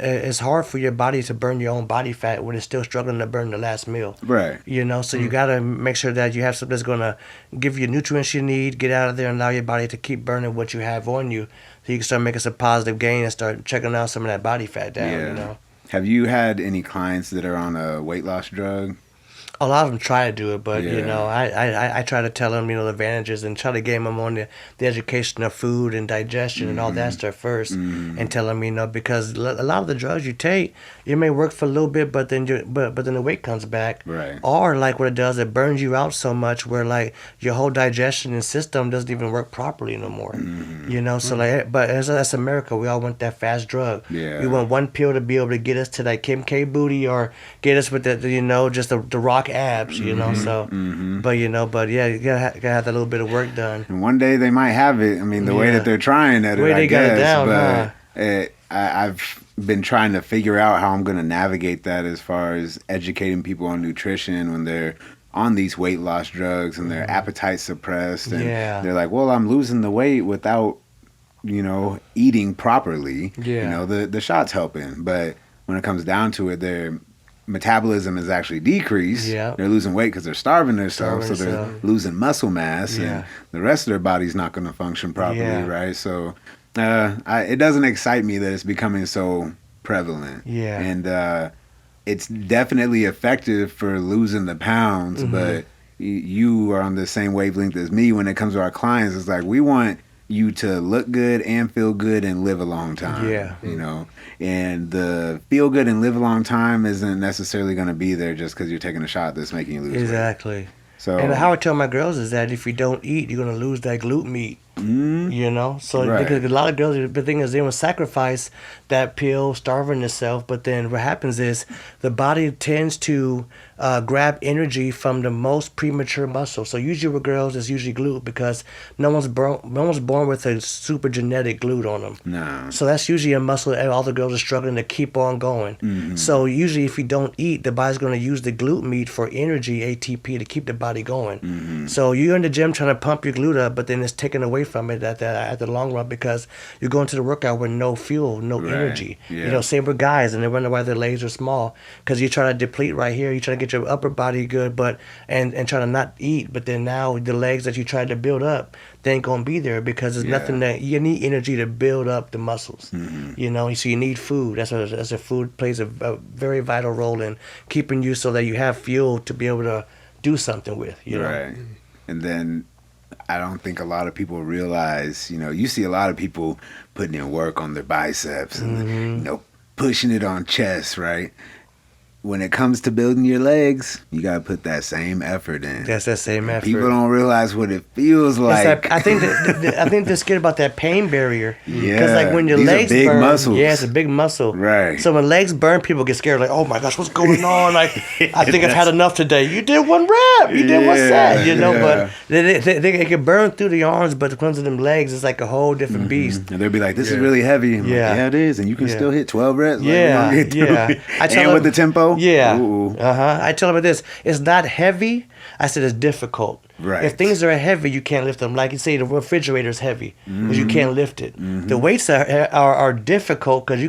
it's hard for your body to burn your own body fat when it's still struggling to burn the last meal. Right. You know, so you got to make sure that you have something that's going to give you nutrients you need, get out of there and allow your body to keep burning what you have on you, so you can start making some positive gain and start checking out some of that body fat down, you know. Have you had any clients that are on a weight loss drug? A lot of them try to do it, but you know, I try to tell them, you know, the advantages and try to get them on the education of food and digestion and all that stuff first, and tell them, you know, because a lot of the drugs you take, it may work for a little bit, but then but then the weight comes back, right? Or like what it does, it burns you out so much where like your whole digestion and system doesn't even work properly no more, you know. So like, but that's America. We all want that fast drug. We want one pill to be able to get us to that Kim K booty or get us with the you know, just the rock abs, you know. So but you know, you gotta have that little bit of work done, and one day they might have it. I mean, the way that they're trying at it, I guess, got it down, but I've been trying to figure out how I'm going to navigate that as far as educating people on nutrition when they're on these weight loss drugs and their appetite suppressed, and they're like, well, I'm losing the weight without, you know, eating properly. You know, the shot's helping, but when it comes down to it, their metabolism is actually decreased. They're losing weight because they're starving themselves, so they're losing muscle mass, and the rest of their body's not going to function properly, right? So it doesn't excite me that it's becoming so prevalent. And it's definitely effective for losing the pounds, but you are on the same wavelength as me when it comes to our clients. It's like, we want you to look good and feel good and live a long time. You know, and the feel good and live a long time isn't necessarily going to be there just because you're taking a shot that's making you lose weight. So, and how I tell my girls is that if you don't eat, you're going to lose that glute meat. You know, so because a lot of girls, the thing is, they will sacrifice that pill, starving itself, but then what happens is the body tends to grab energy from the most premature muscle. So usually with girls, it's usually glute, because no one's born with a super genetic glute on them. No. So that's usually a muscle that all the girls are struggling to keep on going. So usually if you don't eat, the body's going to use the glute meat for energy, ATP, to keep the body going. So you're in the gym trying to pump your glute up, but then it's taken away from it at the long run, because you're going to the workout with no fuel, no energy. You know, same with guys, and they wonder why their legs are small, because you're trying to deplete right here. You're trying to get your upper body good, but and trying to not eat, but then now the legs that you tried to build up, they ain't gonna be there, because there's nothing that you need energy to build up the muscles. You know, so you need food. That's a food plays a very vital role in keeping you so that you have fuel to be able to do something with, you know. Right. And then I don't think a lot of people realize, you see a lot of people putting in work on their biceps and, pushing it on chest, right? When it comes to building your legs, you got to put that same effort in. That's that same effort. People don't realize what it feels like. I think they're scared about that pain barrier. Yeah. Because like when your These legs are big burn, muscles. yeah, it's a big muscle. Right. So when legs burn, people get scared. Like, oh my gosh, what's going on? Like, I think I've had enough today. You did one rep. You did one set. But they can burn through the arms, but when it comes to them legs, it's like a whole different beast. And they'll be like, this is really heavy. I'm like, yeah, it is. And you can still hit 12 reps. Yeah. And with the tempo? Yeah. Ooh. I tell them this. It's not heavy. I said it's difficult. Right. If things are heavy, you can't lift them. Like you say, the refrigerator is heavy because you can't lift it. The weights are difficult because you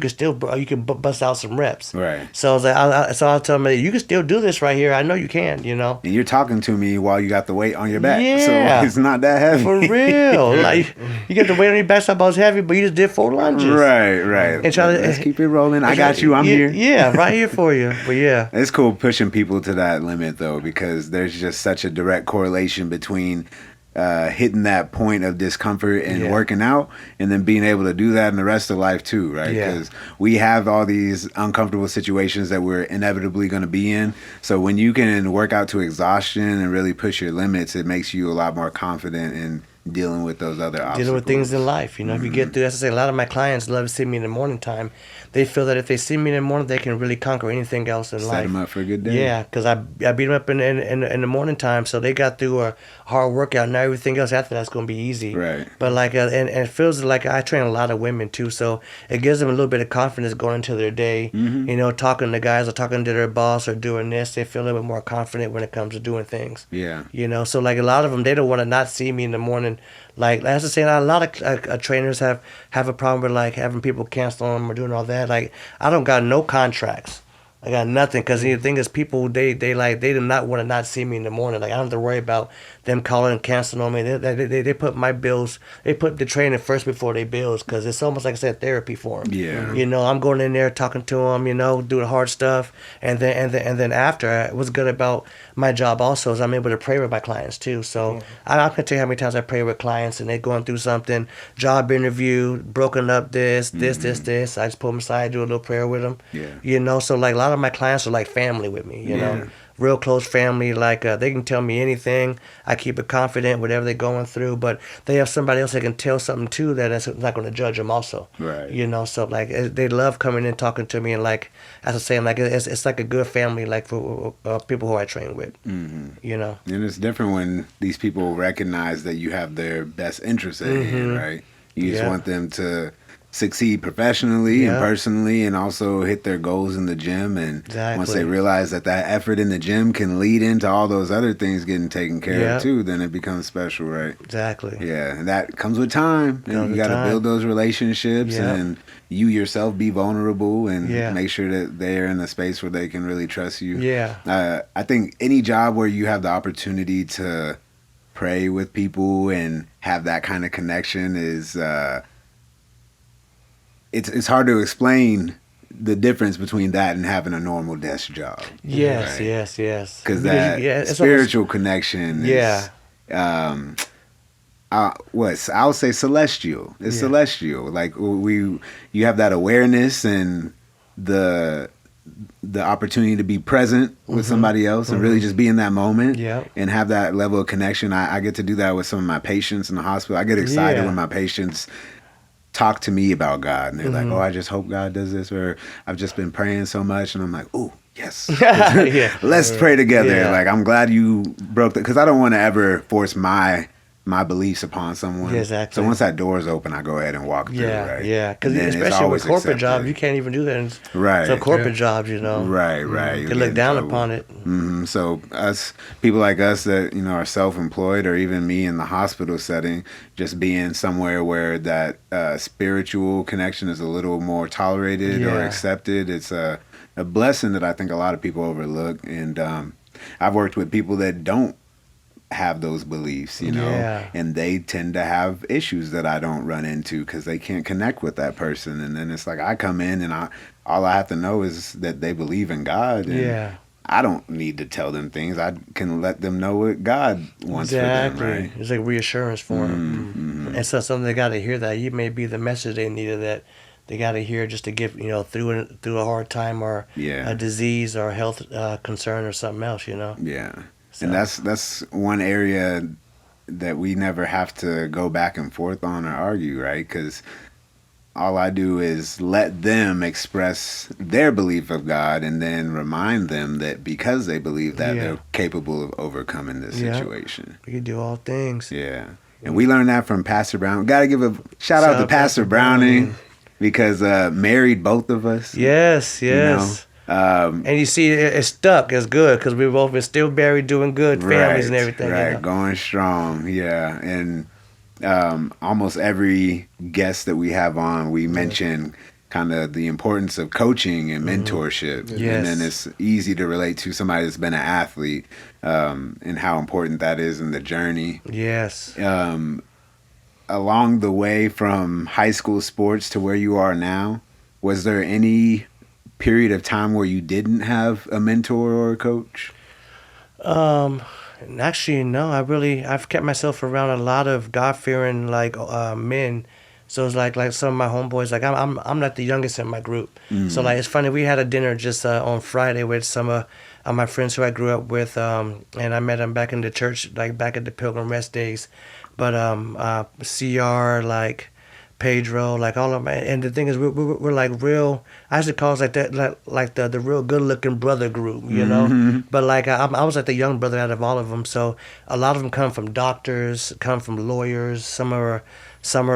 can bust out some reps. Right. So I was like, I'll tell them, you can still do this right here. I know you can. And you're talking to me while you got the weight on your back. Yeah. So it's not that heavy. For real. Like you get the weight on your back, so it's heavy, but you just did 4 lunges. Right. And Let's keep it rolling. I got you. I'm here. Yeah, right here for you. But yeah. It's cool pushing people to that limit though, because there's just such a direct correlation between hitting that point of discomfort and working out, and then being able to do that in the rest of life too, right? Because we have all these uncomfortable situations that we're inevitably going to be in. So when you can work out to exhaustion and really push your limits, it makes you a lot more confident in dealing with those other obstacles. Dealing with things in life, if you get through. As I say, a lot of my clients love to see me in the morning time. They feel that if they see me in the morning, they can really conquer anything else in life. Set them up for a good day. Yeah, because I beat them up in the morning time, so they got through a hard workout. Now everything else after that's going to be easy. Right. But like, and it feels like I train a lot of women too, so it gives them a little bit of confidence going into their day. Talking to guys or talking to their boss or doing this, they feel a little bit more confident when it comes to doing things. Yeah. So like a lot of them, they don't want to not see me in the morning. Like as I say, a lot of trainers have a problem with like having people cancel on them or doing all that. Like I don't got no contracts. I got nothing, because the thing is, people they do not want to not see me in the morning. Like I don't have to worry about them calling and canceling on me. They put my bills, they put the training first before they bills, because it's almost like I said, therapy for them. Yeah. I'm going in there talking to them, doing hard stuff, and then after, what's good about my job also is I'm able to pray with my clients too. So I can tell you how many times I pray with clients and they're going through something, job interview, broken up, this. I just pull them aside, do a little prayer with them. Yeah. So like a lot of my clients are like family with me, real close family. Like they can tell me anything. I keep it confident, whatever they're going through, but they have somebody else they can tell something to that's not going to judge them also. Right. So like they love coming in talking to me, and like as I was saying, like it's like a good family, like for people who I train with. And it's different when these people recognize that you have their best interests at hand, right? You just want them to succeed professionally and personally, and also hit their goals in the gym. And once they realize that effort in the gym can lead into all those other things getting taken care of too, then it becomes special, right? Exactly. Yeah, and that comes with time. And you got to build those relationships and you yourself be vulnerable and make sure that they're in a space where they can really trust you. Yeah. I think any job where you have the opportunity to pray with people and have that kind of connection is it's hard to explain the difference between that and having a normal desk job. Yes. Because that spiritual connection is, I'll say celestial. It's celestial. Like you have that awareness and the opportunity to be present with somebody else and really just be in that moment and have that level of connection. I get to do that with some of my patients in the hospital. I get excited when my patients talk to me about God, and they're like, oh, I just hope God does this, or I've just been praying so much, and I'm like, oh, yes. Let's pray together. Like, I'm glad you broke that, because I don't want to ever force my beliefs upon someone. Exactly. So once that door is open, I go ahead and walk through, right? Yeah, because especially with corporate jobs, you can't even do that. So corporate jobs, Right. You can look down upon it. So people like us that, are self-employed, or even me in the hospital setting, just being somewhere where that spiritual connection is a little more tolerated or accepted, it's a blessing that I think a lot of people overlook. And I've worked with people that don't have those beliefs, and they tend to have issues that I don't run into because they can't connect with that person. And then it's like I come in and all I have to know is that they believe in God. And I don't need to tell them things. I can let them know what God wants for them, right? It's like reassurance for them. Mm-hmm. And so something they got to hear that you may be the message they needed, that they got to hear just to get, through a hard time or a disease or a health concern or something else, Yeah. So. And that's one area that we never have to go back and forth on or argue, right? Because all I do is let them express their belief of God and then remind them that because they believe that, they're capable of overcoming this situation. We can do all things. Yeah. And we learned that from Pastor Brown. Got to give a shout out to Pastor Browning because married both of us. Yes. And you see, it's stuck. It's good because we've both been still married, doing good, families and everything. Right, going strong. Yeah. And almost every guest that we have on, we mention kind of the importance of coaching and mentorship. Yes. And then it's easy to relate to somebody that's been an athlete and how important that is in the journey. Yes. Along the way from high school sports to where you are now, was there any period of time where you didn't have a mentor or a coach? Actually, no. I've kept myself around a lot of God-fearing men. So it's like some of my homeboys. Like I'm not the youngest in my group. So like it's funny. We had a dinner just on Friday with some of my friends who I grew up with, and I met them back in the church, like back at the Pilgrim Rest days. But CR, like Pedro, like all of my, and the thing is, we're like real. I used to call us like that, like the real good looking brother group, But like I was like the young brother out of all of them. So a lot of them come from doctors, come from lawyers. Some are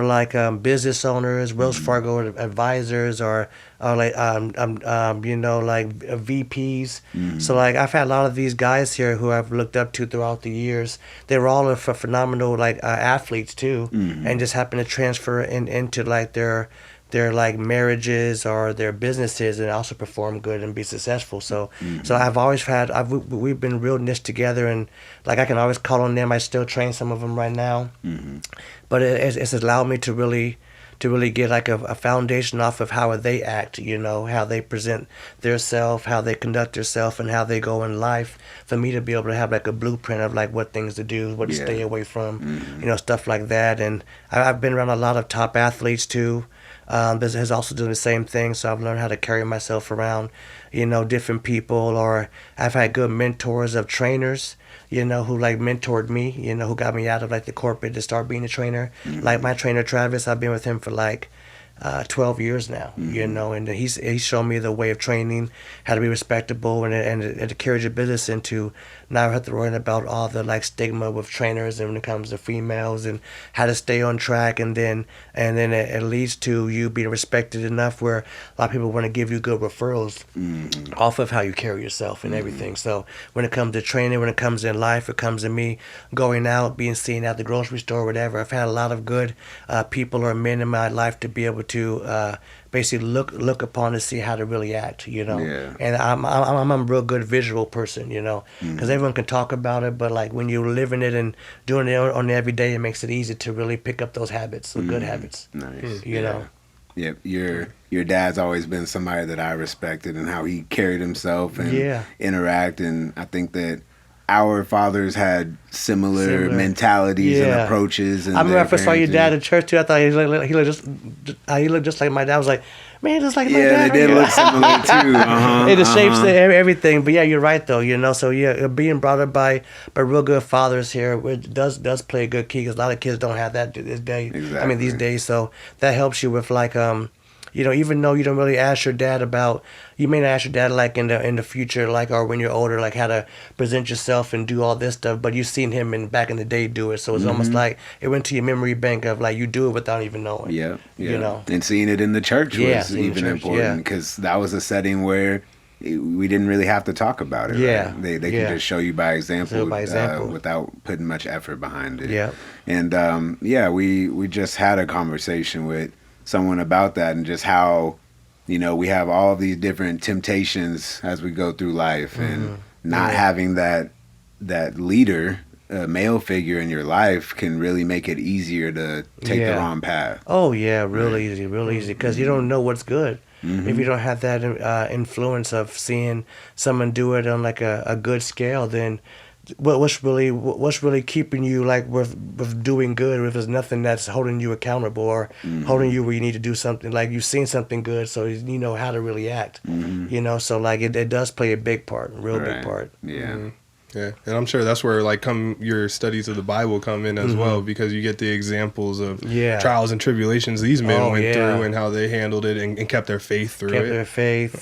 like business owners, Wells Fargo advisors, or like like VPs. So like I've had a lot of these guys here who I've looked up to throughout the years. They were all phenomenal like athletes too, and just happened to transfer into like their like marriages or their businesses and also perform good and be successful. So I've always we've been real knit together, and like I can always call on them. I still train some of them right now, but it's allowed me to really get like a foundation off of how they act, how they present themselves, how they conduct themselves, and how they go in life, for me to be able to have like a blueprint of like what things to do, what to stay away from, stuff like that. And I've been around a lot of top athletes too. Has also done the same thing, so I've learned how to carry myself around, different people, or I've had good mentors of trainers, who like mentored me, who got me out of like the corporate to start being a trainer. Like my trainer Travis, I've been with him for like 12 years now, and he's shown me the way of training, how to be respectable, and to carry your business into. Now I have to worry about all the like stigma with trainers and when it comes to females and how to stay on track, and then it leads to you being respected enough where a lot of people want to give you good referrals off of how you carry yourself and everything. So when it comes to training, when it comes in life, it comes to me going out, being seen at the grocery store, whatever. I've had a lot of good people or men in my life to be able to basically look upon to see how to really act, And I'm a real good visual person, because everyone can talk about it, but like when you're living it and doing it on every day, it makes it easy to really pick up those habits, the good habits. Nice. You know. Yep, your dad's always been somebody that I respected and how he carried himself and interact, and I think that our fathers had similar mentalities and approaches. And I remember I first saw your dad at church too. I thought he looked just like my dad. I was like, man, just like my dad. Yeah, they did look similar too. In the shapes and everything. But yeah, you're right though. So yeah, being brought up by real good fathers here, it does play a good key, because a lot of kids don't have that this day. Exactly. I mean these days. So that helps you with like even though you don't really ask your dad about, you may not ask your dad like in the future, like, or when you're older, like how to present yourself and do all this stuff, but you've seen him back in the day do it, so it's almost like it went to your memory bank of like you do it without even knowing. Yeah. And seeing it in the church was even important, because that was a setting where we didn't really have to talk about it. Yeah, right? They can just show you by example, without putting much effort behind it. Yeah, and we just had a conversation with someone about that, and just how we have all of these different temptations as we go through life, and not having that leader, male figure in your life, can really make it easier to take the wrong path. Oh yeah, real easy, because you don't know what's good. if you don't have that influence of seeing someone do it on like a good scale, then what's really keeping you like with doing good if there's nothing that's holding you accountable or holding you where you need to do something, like you've seen something good, so you know how to really act. So like it does play a big part, a real big part. Yeah, and I'm sure that's where like your studies of the Bible come in as well, because you get the examples of trials and tribulations these men went through and how they handled it and kept their faith through it. Kept their faith.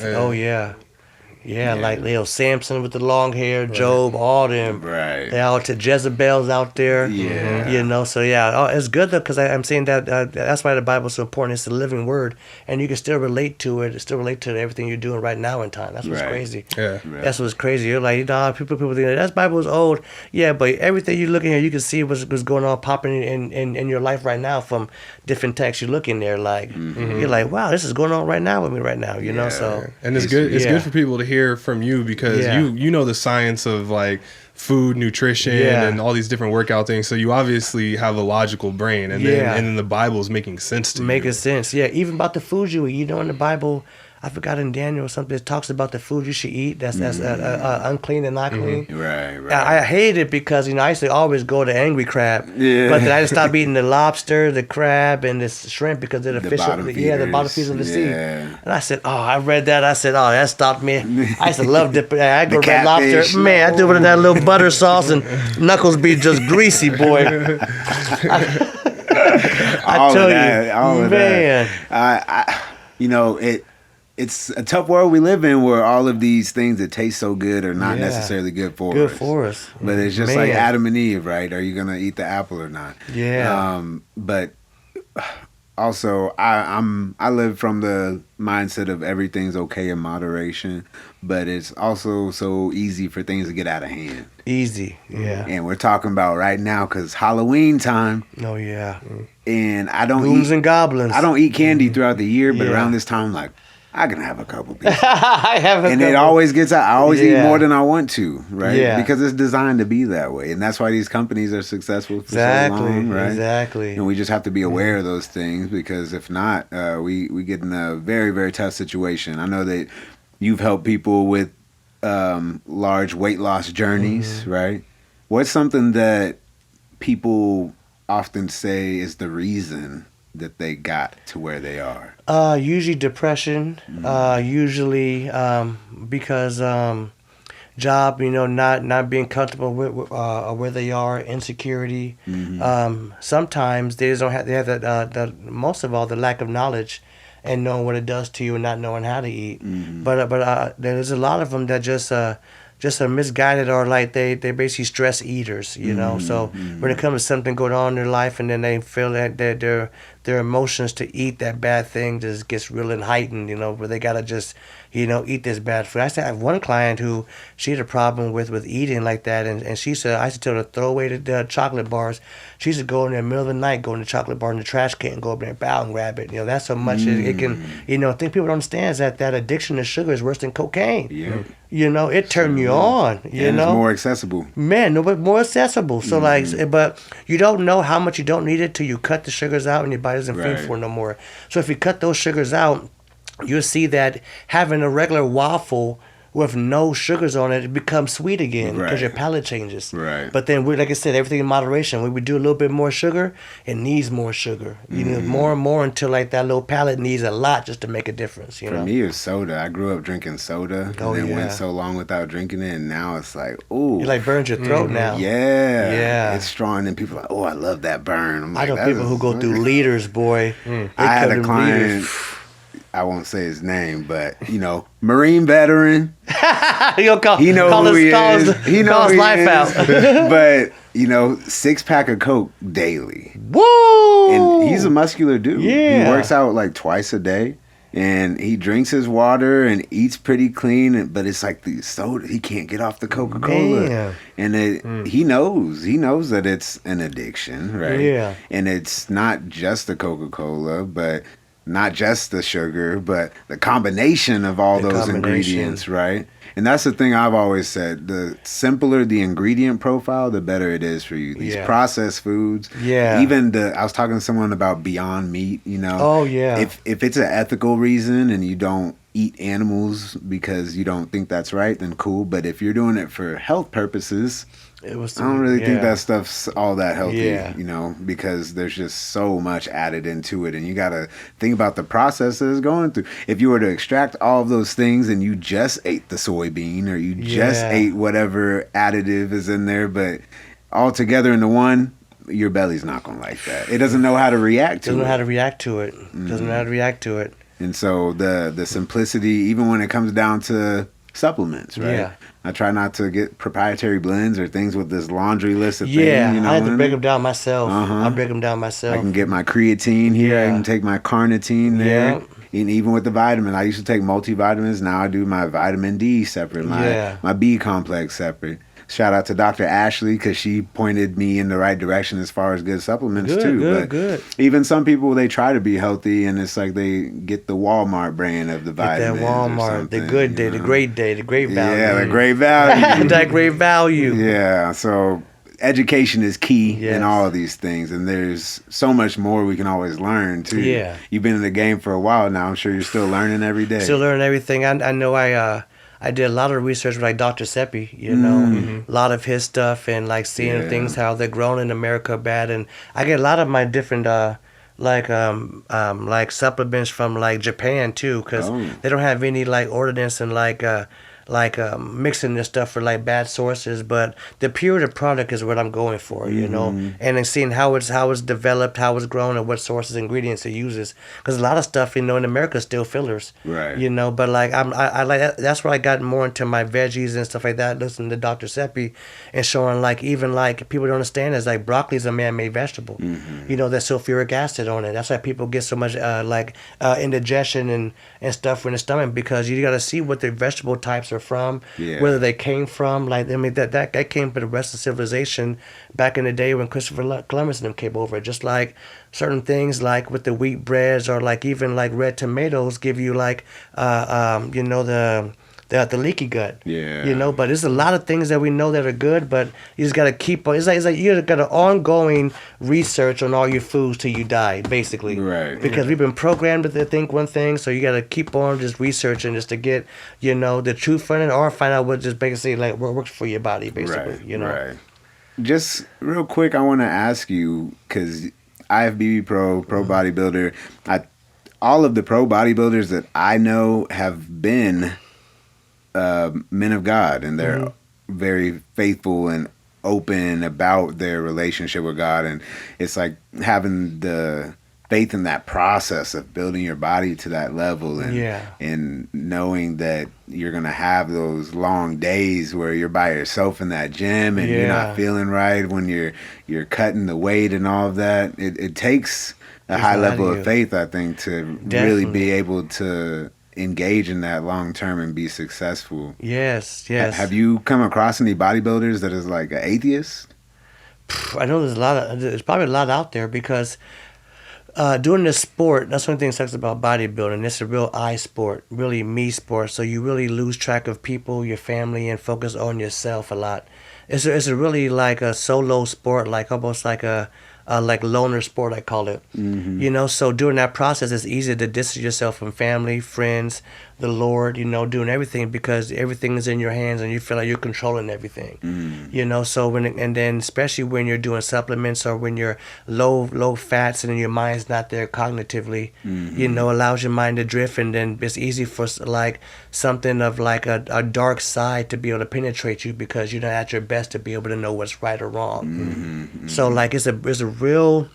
Yeah, like Samson with the long hair, Job, all them. Right. They all to Jezebel's out there. Yeah. So it's good though, because I'm saying that that's why the Bible's so important. It's the living word, and you can still relate to it. Still relate to everything you're doing right now in time. That's what's crazy. Yeah. That's what's crazy. You're like, people think that Bible is old. Yeah, but everything you look in here, you can see what's going on popping in your life right now from different texts. You look in there, like you're like, wow, this is going on right now with me right now. You know, so and it's good. It's good for people to hear from you, because you know the science of like food, nutrition, and all these different workout things. So you obviously have a logical brain, and then the Bible's making sense to you. Making sense, even about the food you eat. In the Bible, I forgot in Daniel or something, it talks about the food you should eat that's unclean and not clean. Right. I hate it because I used to always go to angry crab, but then I just stopped eating the lobster, the crab, and the shrimp because they're the fish, the bottom feeders of the sea. And I said, I read that. I said, that stopped me. I used to love dipping. I go to that lobster, man. I do it in that little butter sauce, and knuckles be just greasy, boy. I tell you, man. It's a tough world we live in, where all of these things that taste so good are not necessarily good for us. But it's just like Adam and Eve, right? Are you gonna eat the apple or not? Yeah. But also, I live from the mindset of everything's okay in moderation, but it's also so easy for things to get out of hand. Easy, yeah. And we're talking about right now because Halloween time. Oh yeah. And I don't Ghouls and goblins. I don't eat candy throughout the year, but around this time, I'm like, I can have a couple pieces. And it always gets out. I always eat more than I want to, right? Yeah. Because it's designed to be that way. And that's why these companies are successful for so long, right? Exactly. And we just have to be aware of those things, because if not, we get in a very, very tough situation. I know that you've helped people with large weight loss journeys, right? What's something that people often say is the reason that they got to where they are? Usually depression. Usually because job, not being comfortable with where they are, insecurity. Sometimes they just don't have. They have that most of all the lack of knowledge and knowing what it does to you and not knowing how to eat. But there's a lot of them that just are misguided, or like they basically stress eaters, So when it comes to something going on in their life, and then they feel that their emotions to eat that bad thing just gets real and heightened, where they gotta just eat this bad food. I have one client who she had a problem with eating like that, and she said I used to tell her to throw away the chocolate bars. She used to go in the middle of the night, go in the chocolate bar in the trash can, go up there and bow and grab it. That's how much it can. I think people don't understand is that addiction to sugar is worse than cocaine. Yeah. It turned you on. And it's more accessible. Man, no, but more accessible. So but you don't know how much you don't need it till you cut the sugars out and your body doesn't feel for it no more. So if you cut those sugars out, you'll see that having a regular waffle with no sugars on it, it becomes sweet again because your palate changes. Right. But then, like I said, everything in moderation. When we do a little bit more sugar, it needs more sugar. You need more and more until like that little palate needs a lot just to make a difference. For me, it's soda. I grew up drinking soda, and then went so long without drinking it, and now it's like, ooh. You like burns your throat now. Yeah. It's strong, and people are like, oh, I love that burn. I'm like, I know people who go through liters, boy. I had a client. I won't say his name, but Marine veteran. He knows who he is. He knows his life out. But 6-pack of Coke daily. Whoa! And he's a muscular dude. Yeah. He works out like twice a day, and he drinks his water and eats pretty clean. But it's like the soda. He can't get off the Coca-Cola. Man. And he knows that it's an addiction, right? Yeah. And it's not just the Coca-Cola, but not just the sugar, but the combination of all those ingredients, right? And that's the thing I've always said. The simpler the ingredient profile, the better it is for you. These processed foods. Yeah. Even I was talking to someone about Beyond Meat, you know. Oh, yeah. If it's an ethical reason and you don't eat animals because you don't think that's right, then cool. But if you're doing it for health purposes, I don't really think that stuff's all that healthy, you know, because there's just so much added into it. And you got to think about the process that it's going through. If you were to extract all of those things and you just ate the soybean or you just ate whatever additive is in there, but all together into one, your belly's not going to like that. It doesn't know how to react to it. Doesn't know how to react to it. Doesn't know how to react to it. And so the simplicity, even when it comes down to supplements, right? Yeah. I try not to get proprietary blends or things with this laundry list of things. You know, I had to break them them down myself. I break them down myself. I can get my creatine here. I can take my carnitine there. And even with the vitamin, I used to take multivitamins. Now I do my vitamin D separate, my B complex separate. Shout out to Dr. Ashley because she pointed me in the right direction as far as good supplements too. But even some people, they try to be healthy and it's like they get the Walmart brand of the vitamins. That Walmart, the good day, the great day, the great value. Yeah, the great value. That great value. Yeah, so education is key in all of these things, and there's so much more we can always learn too. Yeah, you've been in the game for a while now. I'm sure you're still learning every day. Still learning everything. I know I did a lot of research with like Dr. Seppi, you know, a lot of his stuff and like seeing things how they're grown in America bad, and I get a lot of my different like supplements from like Japan too, because they don't have any like ordinance and like mixing this stuff for like bad sources, but the pure the product is what I'm going for, you know, and then seeing how it's developed, how it's grown, and what sources, ingredients it uses. Because a lot of stuff, you know, in America is still fillers, right? You know, but like I like that, that's where I got more into my veggies and stuff like that. Listening to Dr. Seppi and showing like even like people don't understand is like broccoli is a man-made vegetable. You know, there's sulfuric acid on it. That's why people get so much indigestion and stuff in the stomach, because you got to see what the vegetable types are from, whether they came from, like, I mean, that came from the rest of civilization back in the day when Christopher Columbus and them came over. Just like certain things like with the wheat breads, or like even like red tomatoes give you like you know, the leaky gut, you know. But there's a lot of things that we know that are good, but you just got to keep on. It's like you got an ongoing research on all your foods till you die, basically, right? Because we've been programmed to think one thing, so you got to keep on just researching just to get, you know, the truth from it, or find out what just basically like what works for your body, basically, you know. Right. Just real quick, I want to ask you, because IFBB Pro bodybuilder, all of the pro bodybuilders that I know have been men of God, and they're very faithful and open about their relationship with God, and it's like having the faith in that process of building your body to that level, and knowing that you're gonna have those long days where you're by yourself in that gym and you're not feeling right when you're cutting the weight and all of that. It takes a high level of faith, I think, to really be able to engage in that long term and be successful. Yes. Have you come across any bodybuilders that is like an atheist? I know there's probably a lot out there, because doing this sport, that's one thing that sucks about bodybuilding. It's a real I sport, really me sport. So you really lose track of people, your family, and focus on yourself a lot. It's a really like a solo sport, like almost like a like loner sport, I call it. You know, so during that process, it's easy to distance yourself from family, friends, the Lord, you know, doing everything, because everything is in your hands and you feel like you're controlling everything. You know, so and then especially when you're doing supplements, or when you're low fats and your mind's not there cognitively, you know, allows your mind to drift, and then it's easy for like something of like a dark side to be able to penetrate you, because you're not at your best to be able to know what's right or wrong. So like it's a real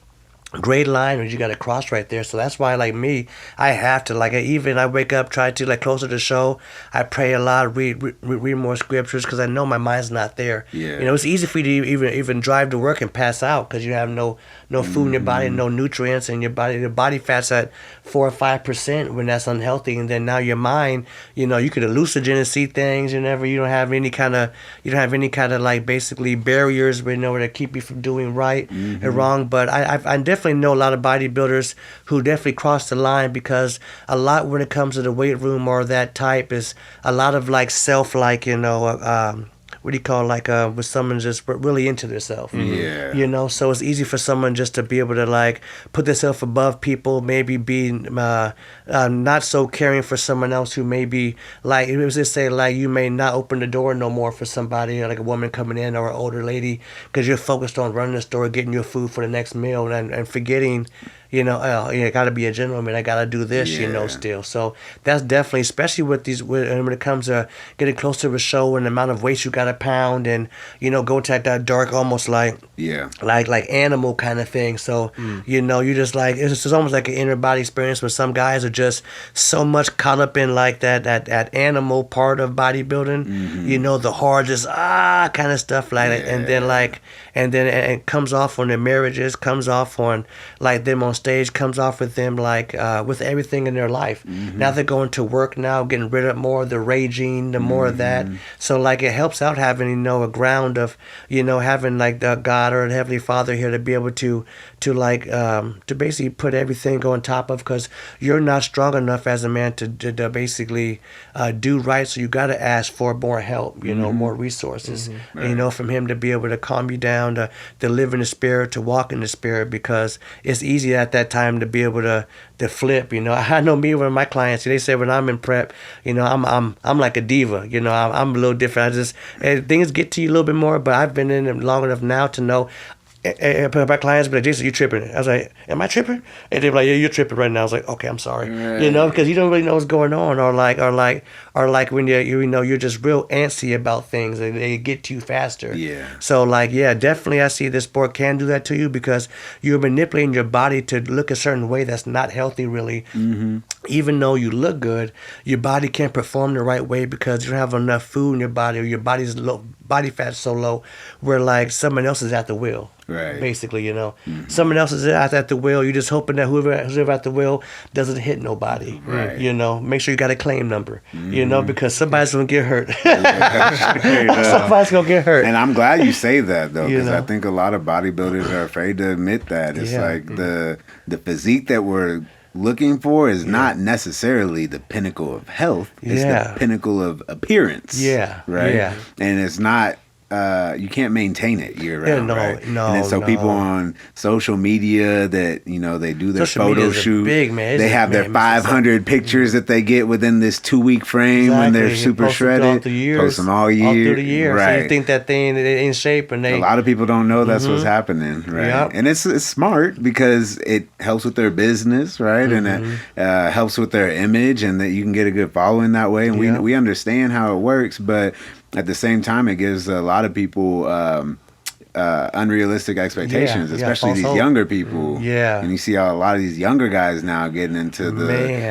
great line that you got to cross right there. So that's why, like me, I have to, like, I wake up, try to, like, closer to the show, I pray a lot, read more scriptures, because I know my mind's not there. You know, it's easy for you to even drive to work and pass out, because you have no food in your body, no nutrients, and your body fat's at 4 or 5% when that's unhealthy. And then now your mind, you know, you could hallucinate and see things, you don't have any kind of like basically barriers, you know, that keep you from doing right and wrong. But I definitely definitely know a lot of bodybuilders who definitely cross the line, because a lot when it comes to the weight room or that type is a lot of like self, like, what do you call, like, with someone just really into themselves. Yeah. You know, so it's easy for someone just to be able to like put themselves above people, maybe be not so caring for someone else who may be like, it was just say like you may not open the door no more for somebody, like a woman coming in or an older lady, because you're focused on running the store, getting your food for the next meal, and forgetting, I got to be a gentleman. I got to do this, still. So that's definitely, especially with these, when it comes to getting close to a show and the amount of weight you got to pound, and, go to that dark, almost like, like animal kind of thing. So, you just like, it's almost like an inner body experience, where some guys are just so much caught up in like that animal part of bodybuilding, the hard, just, kind of stuff like that. And then and it comes off on their marriages, comes off on like them on stage, comes off with them like with everything in their life. Now they're going to work now, getting rid of more of the raging, the more of that. So like it helps out having a ground of having like the God or the Heavenly Father here to be able to basically put everything on top of, because you're not strong enough as a man to basically do right. So you got to ask for more help, more resources, from Him to be able to calm you down, to live in the Spirit, to walk in the Spirit, because it's easy at that time to be able to flip. I know me with my clients, they say when I'm in prep, I'm like a diva. I'm a little different. Things get to you a little bit more, but I've been in it long enough now to know. And my clients be like, Jayson, you tripping? I was like, am I tripping? And they're like, yeah, you're tripping right now. I was like, okay, I'm sorry. Right. Because you don't really know what's going on, or like when you're just real antsy about things and they get to you faster. Yeah. So definitely I see this sport can do that to you, because you're manipulating your body to look a certain way that's not healthy, really. Even though you look good, your body can't perform the right way because you don't have enough food in your body, or your body's low, body fat's so low, where like someone else is at the wheel. Right. Basically, someone else is at the wheel. You're just hoping that whoever's at the wheel doesn't hit nobody. Right. Make sure you got a claim number. Because somebody's gonna get hurt. Somebody's gonna get hurt. And I'm glad you say that though, because I think a lot of bodybuilders are afraid to admit that. It's like the physique that we're looking for is not necessarily the pinnacle of health. It's the pinnacle of appearance. Yeah. Right. Yeah. And it's not. You can't maintain it year round, right? And then so people on social media that they do their photo shoot, big, man. They have their 500 pictures that they get within this 2-week frame when they're super shredded. Post them all year, all through the year. Right? So you think that thing in shape, and a lot of people don't know that's what's happening, right? Yep. And it's smart because it helps with their business, right? And it helps with their image, and that you can get a good following that way. And we understand how it works, but at the same time, it gives a lot of people unrealistic expectations, especially these younger people. Yeah. And you see how a lot of these younger guys now getting into the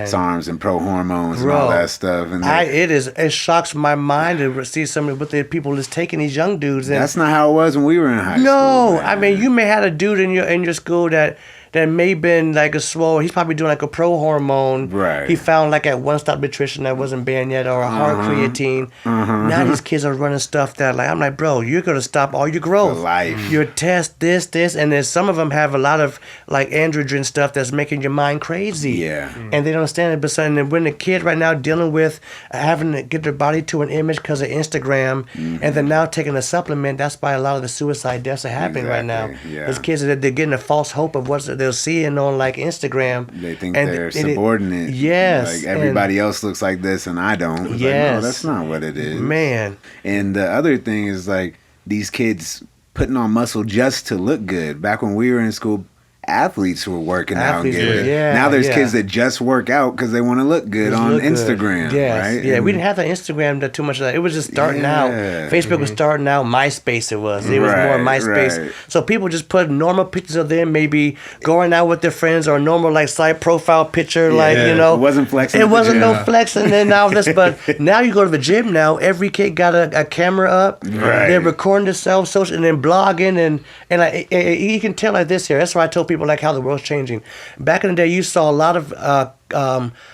SARMs and pro hormones and all that stuff. And it shocks my mind to see some of what the people is taking these young dudes. And that's not how it was when we were in high school. No, I mean, you may have a dude in your school that may have been like a swole. He's probably doing like a pro hormone. Right. He found like at One Stop Nutrition that wasn't banned yet, or a hard creatine. Now these kids are running stuff that I'm like, bro, you're gonna stop all your growth. For life. Your test, this, and then some of them have a lot of like androgen stuff that's making your mind crazy. Yeah. And they don't understand it. But suddenly, when the kid right now dealing with having to get their body to an image because of Instagram, and then now taking a supplement, that's why a lot of the suicide deaths are happening right now. Yeah. Those kids they're getting a false hope of what they're seeing on like Instagram. They think they're subordinate. Like everybody else looks like this and I don't. It's like, no, that's not what it is. Man. And the other thing is like these kids putting on muscle just to look good. Back when we were in school, athletes were working out and getting now there's kids that just work out because they want to look good on Instagram. Right? Yeah, we didn't have the Instagram too much of that. It was just starting out. Facebook was starting out. MySpace it was more MySpace. Right. So people just put normal pictures of them maybe going out with their friends, or a normal like side profile picture, it wasn't flexing. It wasn't no flexing. And then now this, but now you go to the gym now, every kid got a camera up. Right. They're recording themselves, social, and then blogging, and like you can tell like this here. That's why I told people like how the world's changing. Back in the day, you saw a lot of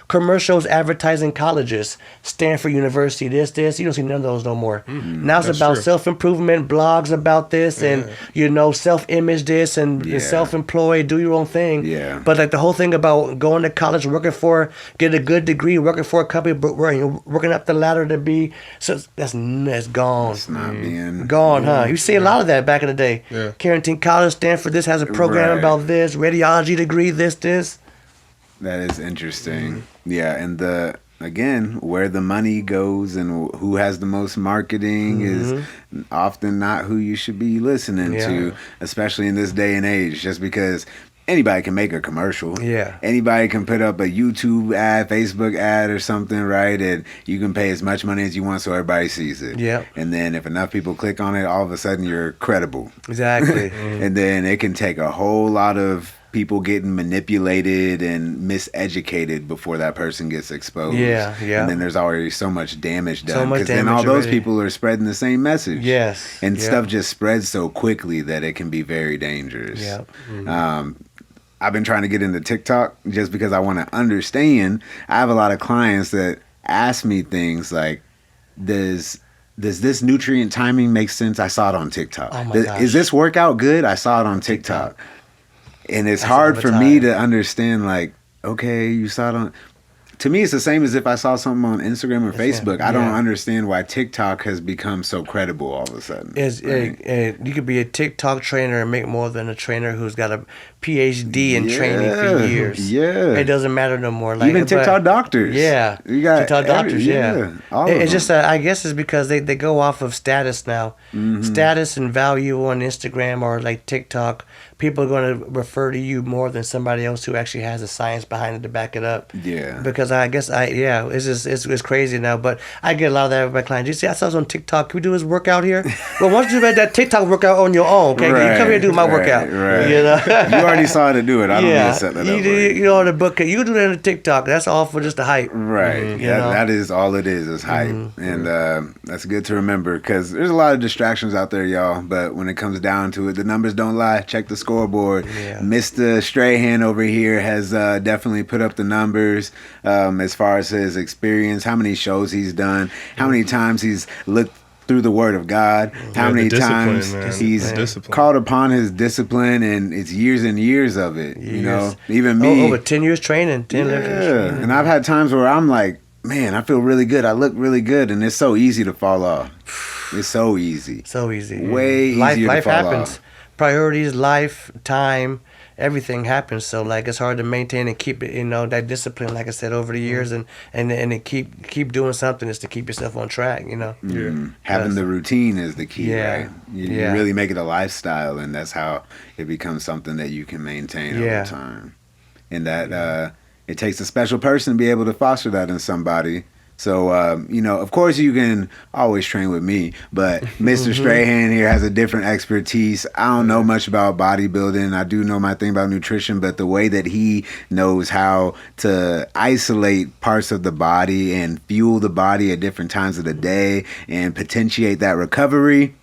commercials advertising colleges, Stanford University, this. You don't see none of those no more. Now it's about self-improvement, blogs about this, and self-image this, and self-employed, do your own thing. Yeah. But like the whole thing about going to college, get a good degree, working for a company, working up the ladder to be, so that's gone. It's not being gone, huh? You see a lot of that back in the day. Yeah. Carrington College, Stanford, this has a program about this, radiology degree, this. That is interesting. Yeah, and again, where the money goes and who has the most marketing is often not who you should be listening to, especially in this day and age, just because anybody can make a commercial. Yeah. Anybody can put up a YouTube ad, Facebook ad or something, right? And you can pay as much money as you want so everybody sees it. Yeah. And then if enough people click on it, all of a sudden you're credible. Exactly. And then it can take a whole lot of people getting manipulated and miseducated before that person gets exposed. Yeah. And then there's already so much damage done. Because then all those people are spreading the same message. Yes. And stuff just spreads so quickly that it can be very dangerous. Yeah. I've been trying to get into TikTok just because I want to understand. I have a lot of clients that ask me things like, does this nutrient timing make sense? I saw it on TikTok. Oh my gosh. Is this workout good? I saw it on TikTok. And it's hard for me to understand, like, okay, you saw it on... To me, it's the same as if I saw something on Instagram or Facebook. I don't understand why TikTok has become so credible all of a sudden. You could be a TikTok trainer and make more than a trainer who's got a PhD in training for years. Yeah. It doesn't matter no more. Like, even TikTok doctors. Yeah. You got TikTok doctors, all of It's them. just, I guess it's because they go off of status now. Status and value on Instagram or like TikTok. People are going to refer to you more than somebody else who actually has the science behind it to back it up. Yeah. Because I guess it's crazy now. But I get a lot of that with my clients. You see, I saw this on TikTok. Can we do this workout here? Well, why don't you do that TikTok workout on your own? Okay, you come here and do my workout. Right. You know, you already saw to do it. I don't need to set that up. The book. You do that on TikTok. That's all for just the hype. Right. That is all it is hype. And that's good to remember because there's a lot of distractions out there, y'all. But when it comes down to it, the numbers don't lie. Check the scoreboard. Yeah. Mr. Strayhand over here has definitely put up the numbers as far as his experience, how many shows he's done, how many times he's looked through the Word of God, how many times he's called upon his discipline, and it's years and years of it. You know, even me, over 10 years training, 10 years. And I've had times where I'm like, man, I feel really good. I look really good, and it's so easy to fall off. It's so easy. So easy. Way easier to fall happens. off. Priorities, life, time, everything happens. So like it's hard to maintain and keep it, that discipline. Like I said, over the years, and keep doing something is to keep yourself on track. Having the routine is the key, Yeah. right? You really make it a lifestyle, and that's how it becomes something that you can maintain over time. And that it takes a special person to be able to foster that in somebody. So, of course you can always train with me, but Mr. Strayhand here has a different expertise. I don't know much about bodybuilding. I do know my thing about nutrition, but the way that he knows how to isolate parts of the body and fuel the body at different times of the day and potentiate that recovery,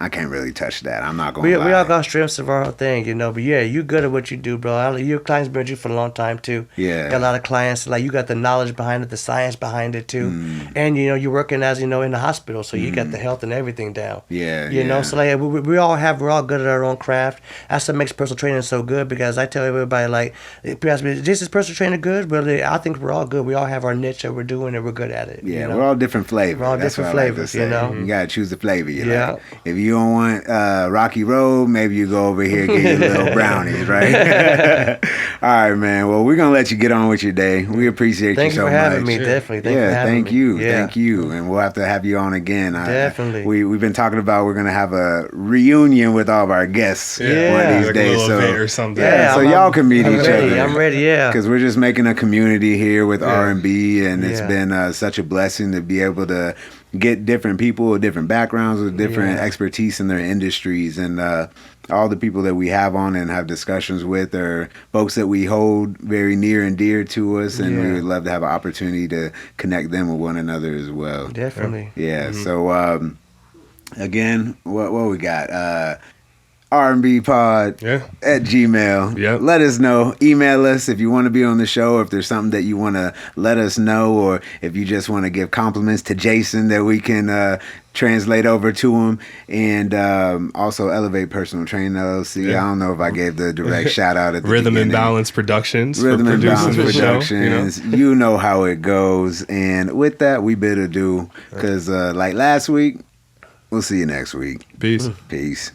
I can't really touch that. I'm not going to lie. We all got strengths of our own thing, But yeah, you good at what you do, bro. Your clients been with you for a long time too. Yeah. Got a lot of clients like you got the knowledge behind it, the science behind it too, and you're working as in the hospital, so you got the health and everything down. Yeah. So like we're all good at our own craft. That's what makes personal training so good because I tell everybody like, people ask me, is this personal training good? Well, I think we're all good. We all have our niche that we're doing and we're good at it. Yeah, we're all different flavors. We're all That's different what I like flavors, to say. You gotta choose the flavor. Like. If you don't want Rocky Road, maybe you go over here and get your little brownies, right? All right, man. Well, we're gonna let you get on with your day. We appreciate you so much. Thank you for having me. Definitely. Thank you. And we'll have to have you on again. Definitely. We've been talking about we're gonna have a reunion with all of our guests one of these like days. A little event or something. So y'all can meet each other. I'm ready. Yeah. Because we're just making a community here with R&B, and it's been such a blessing to be able to get different people with different backgrounds, with different expertise in their industries. And all the people that we have on and have discussions with are folks that we hold very near and dear to us. And we would love to have an opportunity to connect them with one another as well. Definitely. Yeah. So, again, what we got? rnbpod at Gmail. Yep. Let us know. Email us if you want to be on the show, or if there's something that you want to let us know, or if you just want to give compliments to Jayson that we can translate over to him. And also Elevate Personal Training LLC. I don't know if I gave the direct shout out at the Rhythm beginning. and Balance Productions. Rhythm and Balance Productions. Show, you know how it goes. And with that, we bid adieu. Because like last week, we'll see you next week. Peace. Peace.